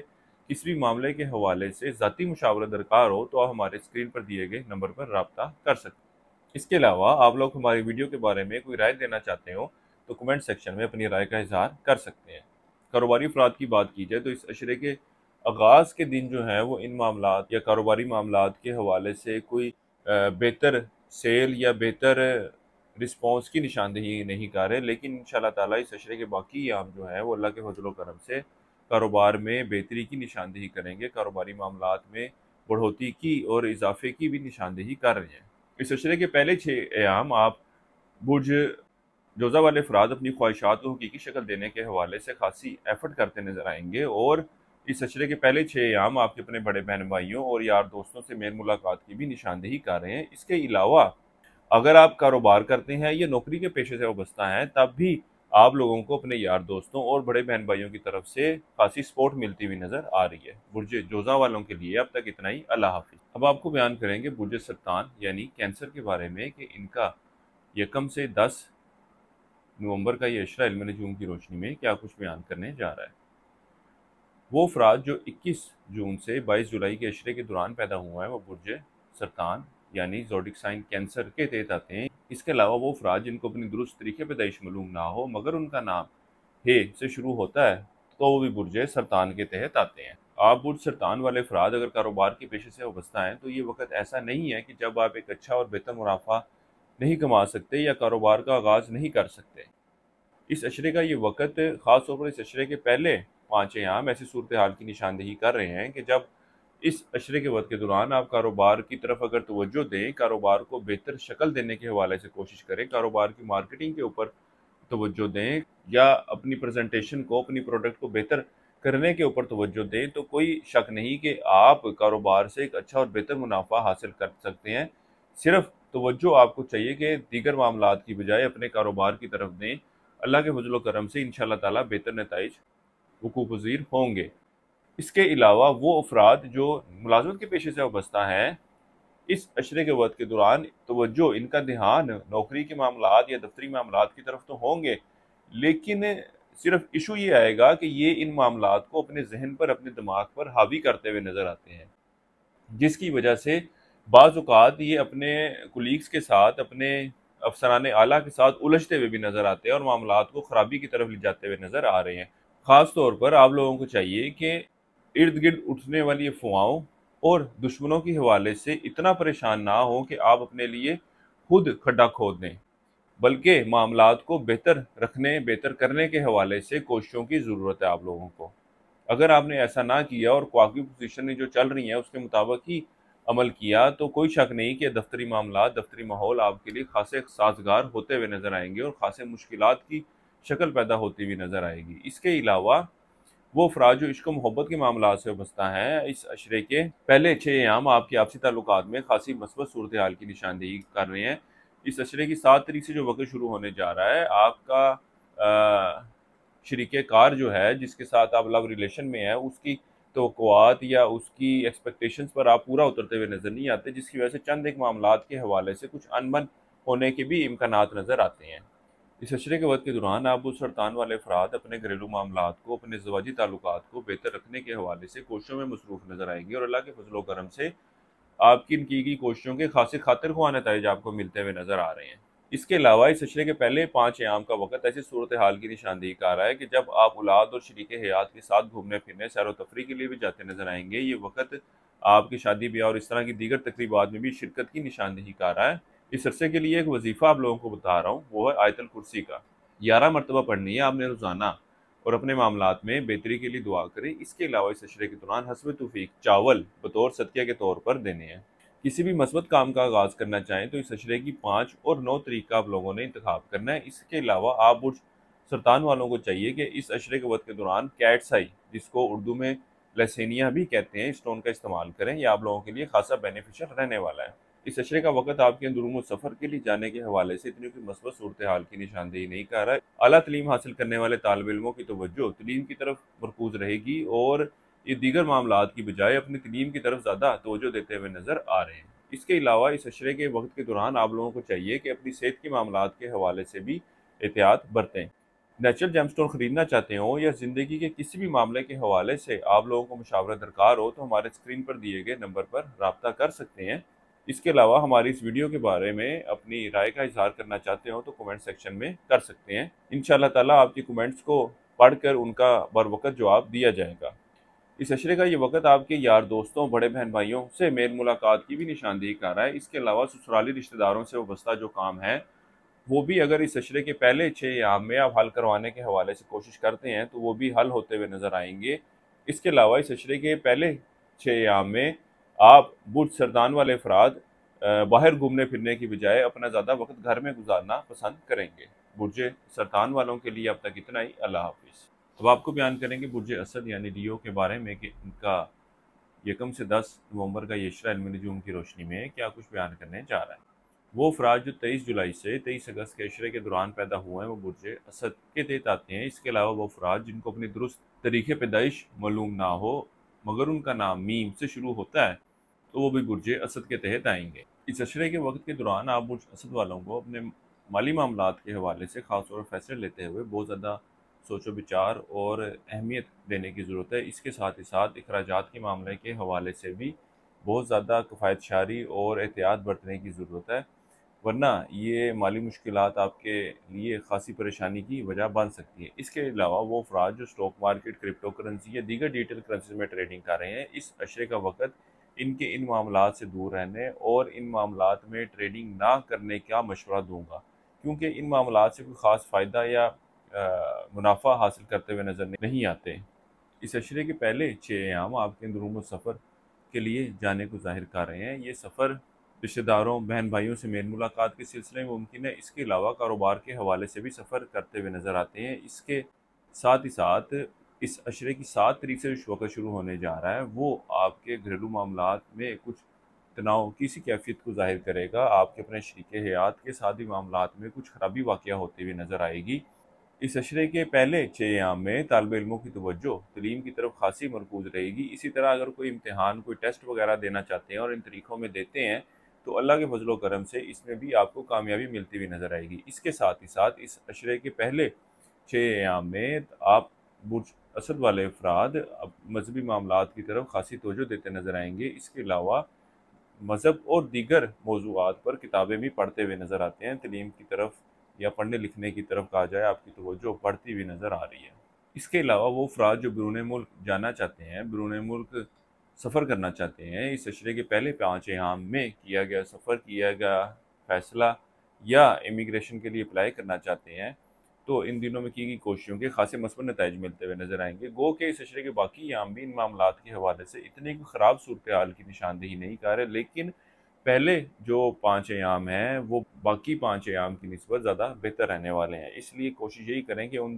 किसी भी मामले के हवाले से ज़ाती मुशावरा दरकार हो, तो आप हमारे स्क्रीन पर दिए गए नंबर पर रब्ता कर सकते हैं। इसके अलावा आप लोग हमारी वीडियो के बारे में कोई राय देना चाहते हो, तो कमेंट सेक्शन में अपनी राय का इज़हार कर सकते हैं। कारोबारी अफराद की बात की जाए तो इस अशरे के आगाज़ के दिन जो है वो इन मामलात या कारोबारी मामलात के हवाले से कोई बेहतर सेल या बेहतर रिस्पॉन्स की निशानदेही नहीं कर रहे, लेकिन इंशाल्लाह ताला इस अशरे के बाकी अयाम जो है वो अल्लाह के फजल व करम से कारोबार में बेहतरी की निशानदेही करेंगे। कारोबारी मामलात में बढ़ोतरी की और इजाफे की भी निशानदेही कर रहे हैं। इस अशरे के पहले 6 अयाम आप बुर्ज जोज़ा वाले अफराद अपनी ख्वाहिशात को हकीकी शक्ल देने के हवाले से खासी एफर्ट करते नजर आएंगे और इस अशरे के पहले 6 अयाम आपके अपने बड़े बहन भाइयों और यार दोस्तों से मेल मुलाकात की भी निशानदेही कर रहे हैं। इसके अलावा अगर आप कारोबार करते हैं या नौकरी के पेशे से वाबस्ता हैं, तब भी आप लोगों को अपने यार दोस्तों और बड़े बहन भाइयों की तरफ से खासी सपोर्ट मिलती हुई नजर आ रही है। बुर्ज जोज़ा वालों के लिए अब तक इतना ही। अल्लाह हाफिज़। अब आपको बयान करेंगे बुर्ज सरतान यानी कैंसर के बारे में कि इनका 1 से 10 नवंबर का ये अशरा इल्म नजूम की रोशनी में क्या कुछ बयान करने जा रहा है। वो अफराद जो 21 जून से 22 जुलाई के अशरे के दौरान पैदा हुआ है, वो बुर्ज सरतान यानी ज़ोडिक साइन कैंसर के तहत आते हैं। इसके अलावा वो अफराद जिनको अपनी दुरुस्त तरीके पैदाइश मालूम ना हो मगर उनका नाम हे से शुरू होता है, तो वो भी बुर्ज सरतान के तहत आते हैं। आप बुर्ज सरतान वाले अफराद अगर कारोबार के पेशे से वाबस्ता हैं, तो ये वक्त ऐसा नहीं है कि जब आप एक अच्छा और बेहतर मुनाफा नहीं कमा सकते या कारोबार का आगाज़ नहीं कर सकते। इस अशरे का ये वक़्त ख़ास तौर पर इस अशरे के पहले 5 अयाम ऐसी सूरत हाल की निशानदेही कर रहे हैं कि जब इस अशरे के वक़्त के दौरान आप कारोबार की तरफ अगर तवज्जो दें, कारोबार को बेहतर शक्ल देने के हवाले से कोशिश करें, कारोबार की मार्केटिंग के ऊपर तवज्जो दें या अपनी प्रेजेंटेशन को, अपनी प्रोडक्ट को बेहतर करने के ऊपर तवज्जो दें, तो कोई शक नहीं कि आप कारोबार से एक अच्छा और बेहतर मुनाफा हासिल कर सकते हैं। सिर्फ तवज्जो आपको चाहिए कि दीगर मामलात की बजाय अपने कारोबार की तरफ दें। अल्लाह के फजल व करम से इंशाअल्लाह ताला बेहतर नताइज वकूफ़ पज़ीर होंगे। इसके अलावा वो अफराद जो मुलाजमत के पेशे से वाबस्ता हैं, इस अशरे के वक़्त के दौरान तवज्जो, इनका ध्यान नौकरी के मामलात या दफ्तरी मामलात की तरफ तो होंगे, लेकिन सिर्फ इशू ये आएगा कि ये इन मामलात को अपने जहन पर, अपने दिमाग पर हावी करते हुए नज़र आते हैं, जिसकी वजह से बाज़ औक़ात ये अपने कुलीग्स के साथ, अपने अफसरान आला के साथ उलझते हुए भी नजर आते हैं और मामलात को खराबी की तरफ ले जाते हुए नजर आ रहे हैं। खास तौर पर आप लोगों को चाहिए कि इर्द गिर्द उठने वाली अफवाहों और दुश्मनों के हवाले से इतना परेशान ना हो कि आप अपने लिए खुद खड्डा खोद दें, बल्कि मामलात को बेहतर रखने बेहतर करने के हवाले से कोशिशों की ज़रूरत है आप लोगों को। अगर आपने ऐसा ना किया और वाकई पोजीशनें जो चल रही हैं उसके मुताबिक ही अमल किया, तो कोई शक नहीं कि दफ्तरी मामला, दफ्तरी माहौल आपके लिए खासे साजगार होते हुए नजर आएंगे और खासे मुश्किलात की शक्ल पैदा होती हुई नजर आएगी। इसके अलावा वो अफराद जो इश्क मोहब्बत के मामला से वाबस्ता हैं, इस अशरे के पहले 6 अयाम आपके आपसी ताल्लुकात में खासी मस्बत सूरत हाल की निशानदेही कर रहे हैं। इस अशरे की 7 तारीख से जो वक्त शुरू होने जा रहा है, आपका शरीके कार जो है जिसके साथ आप लव रिलेशन में है, उसकी तवक्कुआत या उसकी एक्सपेक्टेशंस पर आप पूरा उतरते हुए नजर नहीं आते, जिसकी वजह से चंद एक मामलात के हवाले से कुछ अनबन होने के भी इम्कानात नजर आते हैं। इस अशरे के वक्त के दौरान आप उस सरतान वाले अफराद अपने घरेलू मामलात को, अपने ज़वाजी ताल्लुकात को बेहतर रखने के हवाले से कोशिशों में मसरूफ़ नजर आएंगे और अल्लाह के फजलो करम से आपकी इन की गई कोशिशों के खासे खातिर ख्वाह नताइज आपको मिलते हुए नजर आ रहे हैं। इसके अलावा इस अशरे के पहले 5 अयाम का वक्त ऐसी सूरत हाल की निशानदेही कर रहा है कि जब आप औलाद और शरीके हयात के साथ घूमने फिरने, सैर व तफरी के लिए भी जाते नजर आएंगे। ये वक्त आपकी शादी ब्याह और इस तरह की दीगर तकरीबात में भी शिरकत की निशानदेही कर रहा है। इस अरसे के लिए एक वजीफ़ा आप लोगों को बता रहा हूँ, वो है आयतल कुर्सी का। 11 मरतबा पढ़नी है आपने रोज़ाना और अपने मामलात में बेहतरी के लिए दुआ करें। इसके अलावा इस अशरे के दौरान हस्ब तौफीक चावल बतौर सदक़े के तौर पर देने हैं। किसी भी मस्बत काम का आगाज़ करना चाहें तो इस अशरे की 5 और 9 तारीख का आप लोगों ने इंतखाब करना है। इसके अलावा आप बुर्ज सरतान वालों को चाहिए कि इस अशरे के वक्त के दौरान कैट्स आई, जिसको उर्दू में लसेनिया भी कहते हैं, स्टोन का इस्तेमाल करें। यह आप लोगों के लिए खासा बेनिफिशियल रहने वाला है। इस अशरे का वक्त आपके अंदरूनी सफ़र के लिए जाने के हवाले से इतनी कोई मस्बत सूरत हाल की निशानदेही नहीं कर रहा है। आला तलीम हासिल करने वाले तालिब इल्मों की तवज्जो तलीम की तरफ मरकूज रहेगी और ये दीगर मामलात की बजाय अपनी तलीम की तरफ ज़्यादा तवज्जो देते हुए नज़र आ रहे हैं। इसके अलावा इस अशरे के वक्त के दौरान आप लोगों को चाहिए कि अपनी सेहत के मामलात के हवाले से भी एहतियात बरतें। नेचुरल जेमस्टोन खरीदना चाहते हो या ज़िंदगी के किसी भी मामले के हवाले से आप लोगों को मशावरा दरकार हो, तो हमारे स्क्रीन पर दिए गए नंबर पर रब्ता कर सकते हैं। इसके अलावा हमारी इस वीडियो के बारे में अपनी राय का इजहार करना चाहते हो तो कमेंट सेक्शन में कर सकते हैं। इंशाअल्लाह ताला आपके कमेंट्स को पढ़कर उनका बर वक़्त जवाब दिया जाएगा। इस अशरे का ये वक्त आपके यार दोस्तों, बड़े बहन भाइयों से मेल मुलाकात की भी निशानदेही कर रहा है। इसके अलावा ससुराली रिश्तेदारों से वाबस्ता जो काम है, वो भी अगर इस अशरे के पहले 6 अयाम में आप हल करवाने के हवाले से कोशिश करते हैं तो वो भी हल होते हुए नज़र आएंगे। इसके अलावा इस अशरे के पहले 6 अयाम में आप बुर्ज सरदान वाले अफराद बाहर घूमने फिरने की बजाय अपना ज़्यादा वक्त घर में गुजारना पसंद करेंगे। बुर्ज सरदान वालों के लिए अब तक इतना ही। अल्लाह हाफिज़। अब आपको बयान करेंगे बुर्ज असद यानी लियो के बारे में कि इनका 1 से 10 नवंबर का ये इशरा इल्म नजूम की रोशनी में क्या कुछ बयान करने जा रहा है। वो अफराद जो 23 जुलाई से 23 अगस्त के इशरे के दौरान पैदा हुए हैं वो बुर्ज असद के तहत आते हैं। इसके अलावा वो अफराद जिनको अपनी दुरुस्त तरीके पैदाइश मालूम ना हो मगर उनका नाम मीम से शुरू होता है, तो वो भी बुर्ज असद के तहत आएंगे। इस अशरे के वक्त के दौरान आप बुर्ज असद वालों को अपने माली मामलात के हवाले से ख़ास तौर पर फैसले लेते हुए बहुत ज़्यादा सोचो विचार और अहमियत देने की ज़रूरत है। इसके साथ ही साथ अखराजात के मामले के हवाले से भी बहुत ज़्यादा किफ़ायतशारी और एहतियात बरतने की ज़रूरत है, वरना ये माली मुश्किलात आपके लिए खासी परेशानी की वजह बन सकती है। इसके अलावा वो अफराद जो स्टॉक मार्केट, क्रिप्टो करेंसी या दीगर डिजिटल करेंसी में ट्रेडिंग कर रहे हैं, इस अशरे का वक्त इनके इन मामलात से दूर रहने और इन मामलात में ट्रेडिंग ना करने का मशवरा दूंगा, क्योंकि इन मामलात से कोई ख़ास फ़ायदा या मुनाफा हासिल करते हुए नज़र नहीं आते। इस अशरे के पहले 6 अयाम आपके अंदरूनी सफ़र के लिए जाने को ज़ाहिर कर रहे हैं। ये सफ़र रिश्तेदारों, बहन भाइयों से मेल मुलाकात के सिलसिले में मुमकिन है। इसके अलावा कारोबार के हवाले से भी सफ़र करते हुए नज़र आते हैं। इसके साथ ही साथ इस अशरे की 7 तारीख से जो वक़्त शुरू होने जा रहा है, वो आपके घरेलू मामलात में कुछ तनाव की सी कैफियत को ज़ाहिर करेगा। आपके अपने शरीके हयात के साथ भी मामलात में कुछ खराबी वाक़या होती हुई नज़र आएगी। इस अशरे के पहले 6 अयाम में तालिब इल्मों की तवज्जो तलीम की तरफ खासी मरकूज़ रहेगी। इसी तरह अगर कोई इम्तिहान, कोई टेस्ट वगैरह देना चाहते हैं और इन तरीक़ों में देते हैं तो अल्लाह के फजलो करम से इसमें भी आपको कामयाबी मिलती हुई नज़र आएगी। इसके साथ ही साथ इस अशरे के पहले 6 अयाम में आप बुर्ज असद वाले अफराद अब मजहबी मामलात की तरफ खासी तवज्जो देते नज़र आएंगे। इसके अलावा मज़हब और दीगर मौज़ूआत पर किताबें भी पढ़ते हुए नज़र आते हैं। तालीम की तरफ या पढ़ने लिखने की तरफ कहा जाए, आपकी तवज्जो बढ़ती हुई नज़र आ रही है। इसके अलावा वो अफ़राद जो बैरून मुल्क जाना चाहते हैं, बैरून मुल्क सफ़र करना चाहते हैं, इस अशरे के पहले 5 अयाम में किया गया सफ़र, किया गया फ़ैसला या इमिग्रेशन के लिए अप्लाई करना चाहते हैं, तो इन दिनों में की गई कोशिशों के खासे मस्बत नताइज मिलते हुए नज़र आएंगे। गो के इस अशरे के बाकी अयाम भी इन मामलात के हवाले से इतनी कोई ख़राब सूरत हाल की निशानदेही नहीं कर रहे, लेकिन पहले जो 5 अयाम हैं वो बाकी 5 अयाम की निस्बत ज़्यादा बेहतर रहने वाले हैं। इसलिए कोशिश यही करें कि उन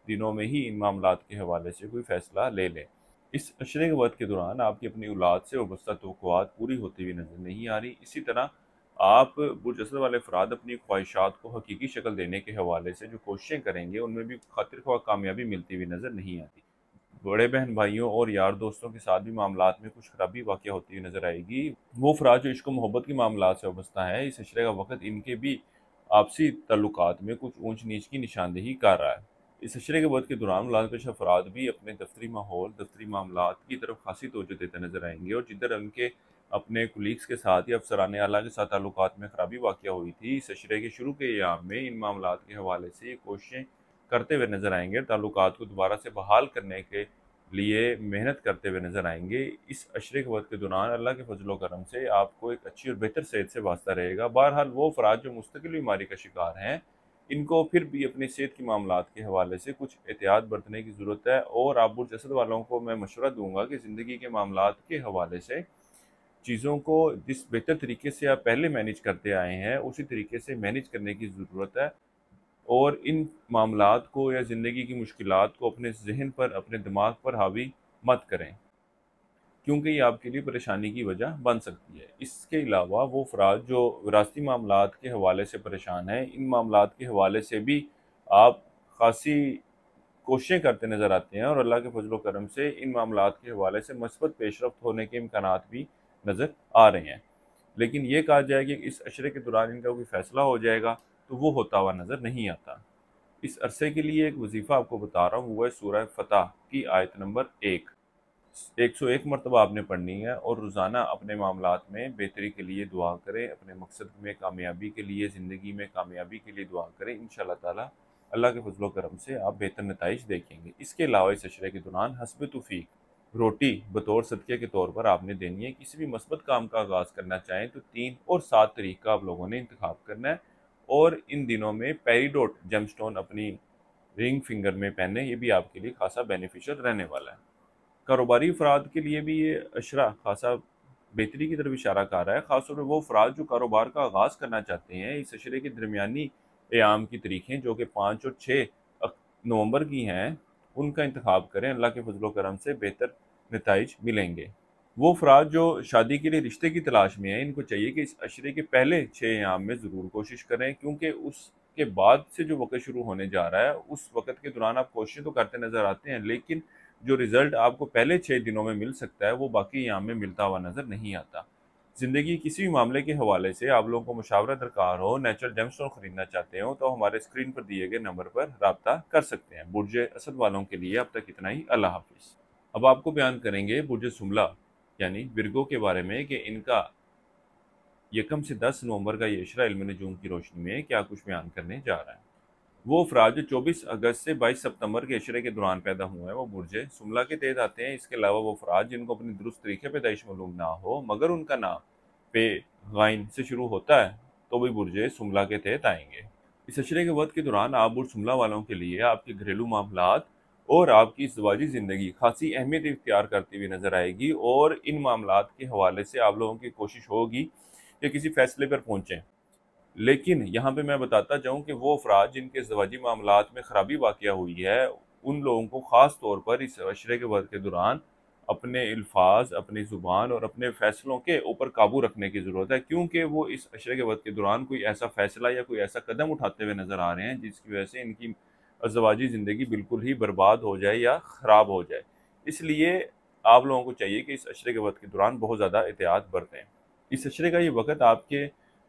दिनों में ही इन मामलात के हवाले से कोई फ़ैसला ले लें। इस अशरे के वक़्त के दौरान आपकी अपनी औलाद से वाबस्ता तवक्कुआत पूरी होती हुई नज़र नहीं आ रही। इसी तरह आप बुरजसद वाले अफ़राद अपनी ख्वाहिशात को हकीकी शक्ल देने के हवाले से जो कोशिशें करेंगे, उनमें भी खातिर ख्वाह कामयाबी मिलती हुई नज़र नहीं आती। बड़े बहन भाइयों और यार दोस्तों के साथ भी मामलात में कुछ खराबी वाक़या होती हुई नज़र आएगी। वो अफ़राद जो इश्क व मोहब्बत के मामलात से वाबस्ता हैं, इस अशरे का वक़्त इनके भी आपसी ताल्लुकात में कुछ ऊंच नीच की निशानदेही कर रहा है। इस अशरे के वक़्त के दौरान मुलाज़िम अफ़राद भी अपने दफ्तरी माहौल, दफ्तरी मामलात की तरफ खासी तवज्जो देते नज़र आएंगे, और जिधर उनके अपने कुलीग्स के साथ या अफसरान आला के साथ ताल्लुकात में खराबी वाक़या हुई थी, इस अशरे के शुरू के अयाम में इन मामलात के हवाले से ये कोशिशें करते हुए नज़र आएंगे, ताल्लुकात को दोबारा से बहाल करने के लिए मेहनत करते हुए नज़र आएंगे। इस अशरे के वक़्त के दौरान अल्लाह के फजल करम से आपको एक अच्छी और बेहतर सेहत से वास्ता रहेगा। बहरहाल वो अफराद जो मुस्तकिल बीमारी का शिकार हैं, इनको फिर भी अपनी सेहत के मामलात के हवाले से कुछ एहतियात बरतने की ज़रूरत है, और आबुल जसद वालों को मैं मशवरा दूंगा कि ज़िंदगी के मामलात के हवाले से चीज़ों को जिस बेहतर तरीके से आप पहले मैनेज करते आए हैं, उसी तरीके से मैनेज करने की ज़रूरत है, और इन मामलात को या ज़िंदगी की मुश्किलात को अपने ज़हन पर, अपने दिमाग पर हावी मत करें, क्योंकि ये आपके लिए परेशानी की वजह बन सकती है। इसके अलावा वो अफराद जो विरासती मामलात के हवाले से परेशान हैं, इन मामलात के हवाले से भी आप खासी कोशिशें करते नज़र आते हैं, और अल्लाह के फजल करम से इन मामलात के हवाले से मस्बत पेशरफ्त होने के इम्कानात भी नज़र आ रहे हैं। लेकिन ये कहा जाए कि इस अशरे के दौरान इनका कोई फ़ैसला हो जाएगा, तो वो होता हुआ नज़र नहीं आता। इस अरसे के लिए एक वजीफ़ा आपको बता रहा हूँ, वो है सूरह फतह की आयत नंबर 101 मरतबा आपने पढ़नी है, और रोज़ाना अपने मामलात में बेहतरी के लिए दुआ करें, अपने मकसद में कामयाबी के लिए, ज़िंदगी में कामयाबी के लिए दुआ करें। इंशाअल्लाह ताला अल्लाह के फजल करम से आप बेहतर नताइज देखेंगे। इसके अलावा इस अशरे के दौरान हस्ब तौफीक रोटी बतौर सदक़े के तौर पर आपने देनी है। किसी भी मस्बत काम का आगाज़ करना चाहें तो 3 और 7 तारीख का आप लोगों ने इंतखाब करना है, और इन दिनों में पेरीडोट जेमस्टोन अपनी रिंग फिंगर में पहने, ये भी आपके लिए खासा बेनिफिशियल रहने वाला है। कारोबारी अफराद के लिए भी ये अशरा खासा बेहतरी की तरफ इशारा कर रहा है, ख़ासतौर पर वो अफराद जो कारोबार का आगाज़ करना चाहते हैं। इस अशरे के दरमियानी अयाम की तारीखें जो कि 5 और 6 नवंबर की हैं, उनका इंतखाब करें, अल्लाह के फजल करम से बेहतर नताइज मिलेंगे। वो अफराद जो शादी के लिए रिश्ते की तलाश में हैं, इनको चाहिए कि इस अशरे के पहले 6 अयाम में ज़रूर कोशिश करें, क्योंकि उसके बाद से जो वक़्त शुरू होने जा रहा है, उस वक़्त के दौरान आप कोशिशें तो करते नज़र आते हैं, लेकिन जो रिज़ल्ट आपको पहले 6 दिनों में मिल सकता है, वो बाकी अयाम में मिलता हुआ नज़र नहीं आता। ज़िंदगी किसी भी मामले के हवाले से आप लोगों को मशावरा दरकार हो, नेचुरल जेमस्टोन खरीदना चाहते हो, तो हमारे स्क्रीन पर दिए गए नंबर पर रब्ता कर सकते हैं। बुर्ज असद वालों के लिए अब तक इतना ही। अल्लाह हाफिज़। अब आपको बयान करेंगे बुर्ज सुमला यानी विरगो के बारे में, कि इनका 1 से 10 नवंबर का ये इशरा इल्म नजूम की रोशनी में क्या कुछ बयान करने जा रहा है। वो अफराद जो 24 अगस्त से 22 सितंबर के इशरे के दौरान पैदा हुए हैं, वो बुर्ज सुमला के तहत आते हैं। इसके अलावा वो अफराद जिनको अपनी दुरुस्त तरीके पैदाइश मालूम ना हो, मगर उनका नाम पे गाइन से शुरू होता है, तो भी बुर्ज सुमला के तहत आएंगे। इस अशरे के वक्त के दौरान आप बुर्ज सुमला वालों के लिए आपके घरेलू मामलात और आपकी ज़िवाजी ज़िंदगी खासी अहमियत इख्तियार करती हुई नज़र आएगी, और इन मामलात के हवाले से आप लोगों की कोशिश होगी कि किसी फैसले पर पहुँचें। लेकिन यहाँ पे मैं बताता जाऊँ कि वो अफराद जिनके ज़वाजी मामलात में ख़राबी वाक़या हुई है, उन लोगों को ख़ास तौर पर इस अशरे के वक़्त के दौरान अपने अल्फाज, अपनी ज़ुबान और अपने फ़ैसलों के ऊपर काबू रखने की ज़रूरत है, क्योंकि वो इस अशरे के वक़्त के दौरान कोई ऐसा फ़ैसला या कोई ऐसा कदम उठाते हुए नज़र आ रहे हैं जिसकी वजह से इनकी ज़वाजी ज़िंदगी बिल्कुल ही बर्बाद हो जाए या ख़राब हो जाए। इसलिए आप लोगों को चाहिए कि इस अशरे के वक़्त के दौरान बहुत ज़्यादा एहतियात बरतें। इस अशरे का ये वक़्त आपके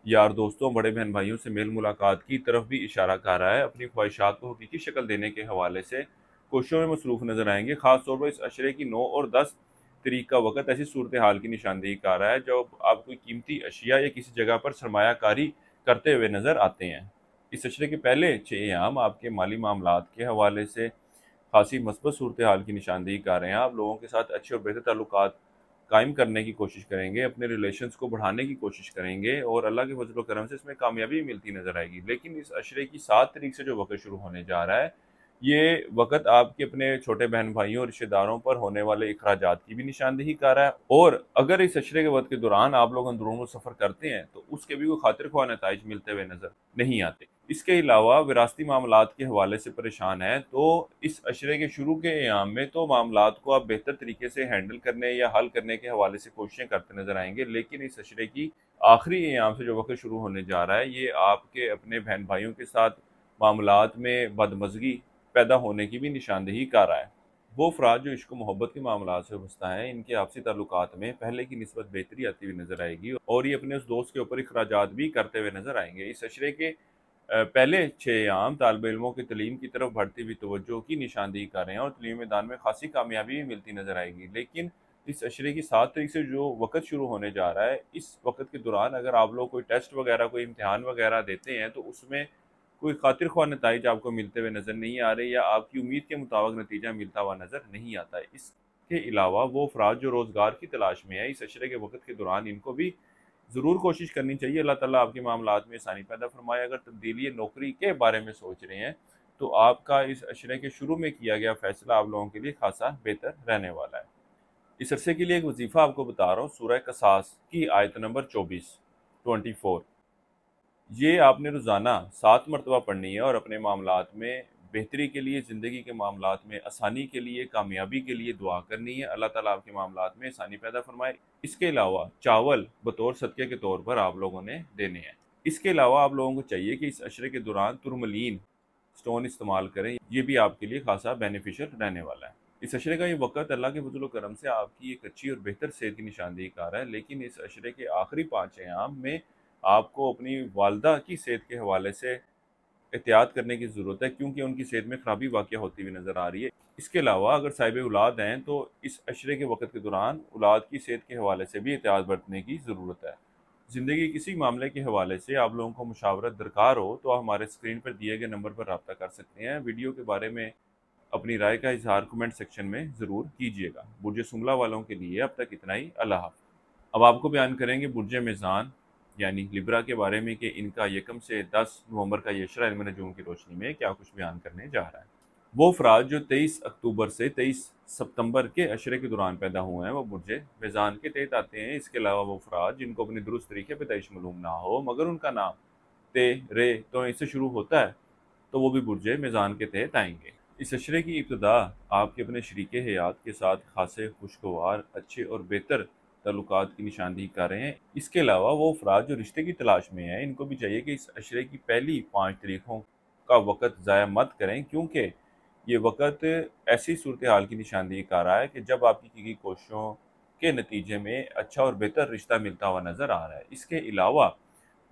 यार दोस्तों, बड़े बहन भाइयों से मेल मुलाकात की तरफ भी इशारा कर रहा है। अपनी ख्वाहिशात को हकीकी शक्ल देने के हवाले से कोशिशों में मसरूफ़ नज़र आएंगे। ख़ास तौर पर इस अशरे की 9 और 10 तरीक का वक़्त ऐसी सूरत हाल की निशानदेही कर रहा है जब आप कोई कीमती अशिया या किसी जगह पर सरमायाकारी करते हुए नज़र आते हैं। इस अशरे के पहले 6 अयाम आपके माली मामलात के हवाले से खासी मस्बत सूरत हाल की निशानदेही कर रहे हैं। आप लोगों के साथ अच्छे और बेहतर ताल्लुकात कायम करने की कोशिश करेंगे, अपने रिलेशंस को बढ़ाने की कोशिश करेंगे और अल्लाह के फज़ल व करम से इसमें कामयाबी मिलती नज़र आएगी। लेकिन इस अशरे की 7 तारीख से जो वक़्त शुरू होने जा रहा है, ये वक़्त आपके अपने छोटे बहन भाइयों और रिश्तेदारों पर होने वाले इखराजात की भी निशानदेही कर रहा है। और अगर इस अशरे के वक़्त के दौरान आप लोग अंदरूनी सफ़र करते हैं तो उसके भी कोई खातिर ख्वाह नताइज मिलते हुए नज़र नहीं आते। इसके अलावा विरासती मामलात के हवाले से परेशान हैं तो इस अशरे के शुरू के अयाम में तो मामलात को आप बेहतर तरीके से हैंडल करने या हल करने के हवाले से कोशिशें करते नज़र आएंगे। लेकिन इस अशरे की आखिरी अयाम से जो वक़्त शुरू होने जा रहा है, ये आपके अपने बहन भाइयों के साथ मामलात में बदमज़गी पैदा होने की भी निशानदेही कर रहा है। वो अफराद जो इश्क मोहब्बत के मामलात से वस्ता हैं, इनके आपसी ताल्लुकात में पहले की निस्बत बेहतरी आती हुई नज़र आएगी और ये अपने उस दोस्त के ऊपर इखराजात भी करते हुए नज़र आएंगे। इस अशरे के पहले 6 अयाम तालिब इल्मों की तलीम की तरफ बढ़ती हुई तवज्जो की निशानदेही कर रहे हैं और तलीमी मैदान में खासी कामयाबी भी मिलती नज़र आएगी। लेकिन इस अशरे की 7 तारीख से जो वक़्त शुरू होने जा रहा है, इस वक़्त के दौरान अगर आप लोग कोई टेस्ट वगैरह, कोई इम्तिहान वगैरह देते हैं तो उसमें कोई खातिर ख्वाह नताइज आपको मिलते हुए नज़र नहीं आ रहे या आपकी उम्मीद के मुताबिक नतीजा मिलता हुआ नज़र नहीं आता है। इसके अलावा वो अफराद जो रोज़गार की तलाश में है, इस अशरे के वक़्त के दौरान इनको भी ज़रूर कोशिश करनी चाहिए। अल्लाह ताला आपके मामलात में आसानी पैदा फरमाए। अगर तब्दीली नौकरी के बारे में सोच रहे हैं तो आपका इस अशरे के शुरू में किया गया फ़ैसला आप लोगों के लिए खासा बेहतर रहने वाला है। इस अरसे के लिए एक वजीफ़ा आपको बता रहा हूँ, सूरह कसास की आयत नंबर 24 ये आपने रोज़ाना 7 मरतबा पढ़नी है और अपने मामलात में बेहतरी के लिए, ज़िंदगी के मामलात में आसानी के लिए, कामयाबी के लिए दुआ करनी है। अल्लाह ताला आपके मामलात में आसानी पैदा फरमाए। इसके अलावा चावल बतौर सदक़े के तौर पर आप लोगों ने देने हैं। इसके अलावा आप लोगों को चाहिए कि इस अशरे के दौरान तुरमलीन स्टोन इस्तेमाल करें, ये भी आपके लिए खासा बेनिफिशियल रहने वाला है। इस अशरे का ये वक़्त अल्लाह के फज़ल व करम से आपकी एक अच्छी और बेहतर सेहत की निशानदेही कर रहा है। लेकिन इस अशरे के आखिरी 5 अयाम में आपको अपनी वालदा की सेहत के हवाले से एहतियात करने की ज़रूरत है, क्योंकि उनकी सेहत में ख़राबी वाक़या होती हुई नज़र आ रही है। इसके अलावा अगर साहिब औलाद हैं तो इस अशरे के वक़्त के दौरान औलाद की सेहत के हवाले से भी एहतियात बरतने की ज़रूरत है। ज़िंदगी किसी मामले के हवाले से आप लोगों को मुशावरत दरकार हो तो आप हमारे स्क्रीन पर दिए गए नंबर पर रब्ता कर सकते हैं। वीडियो के बारे में अपनी राय का इज़हार कमेंट सेक्शन में ज़रूर कीजिएगा। बुर्ज सुंगला वालों के लिए अब तक इतना ही। अल्लाह हाफ़िज़। अब आपको बयान करेंगे बुर्ज मीज़ान यानी लिब्रा के बारे में कि इनका 1 से 10 नवंबर का यशरा इल्म नजूम की रोशनी में क्या कुछ बयान करने जा रहा है। वो अफराद जो 23 अक्टूबर से 23 सितंबर के अशरे के दौरान पैदा हुए हैं वो बुर्ज मीज़ान के तहत आते हैं। इसके अलावा वो अफराद जिनको अपने दुरुस्त तरीके पैदाइश मालूम ना हो मगर उनका नाम ते रे तो इससे शुरू होता है तो वो भी बुर्ज मीज़ान के तहत आएंगे। इस अशरे की इब्तदा आपके अपने शरीके हयात के साथ खासे खुशगवार, अच्छे और बेहतर ताल्लुकात की निशानदेही कर रहे हैं। इसके अलावा वो अफराद जो रिश्ते की तलाश में हैं, इनको भी चाहिए कि इस अशरे की पहली 5 तारीखों का वक़्त ज़ाया मत करें, क्योंकि ये वक़्त ऐसी सूरत हाल की निशानदेही कर रहा है कि जब आपकी की गई कोशिशों के नतीजे में अच्छा और बेहतर रिश्ता मिलता हुआ नज़र आ रहा है। इसके अलावा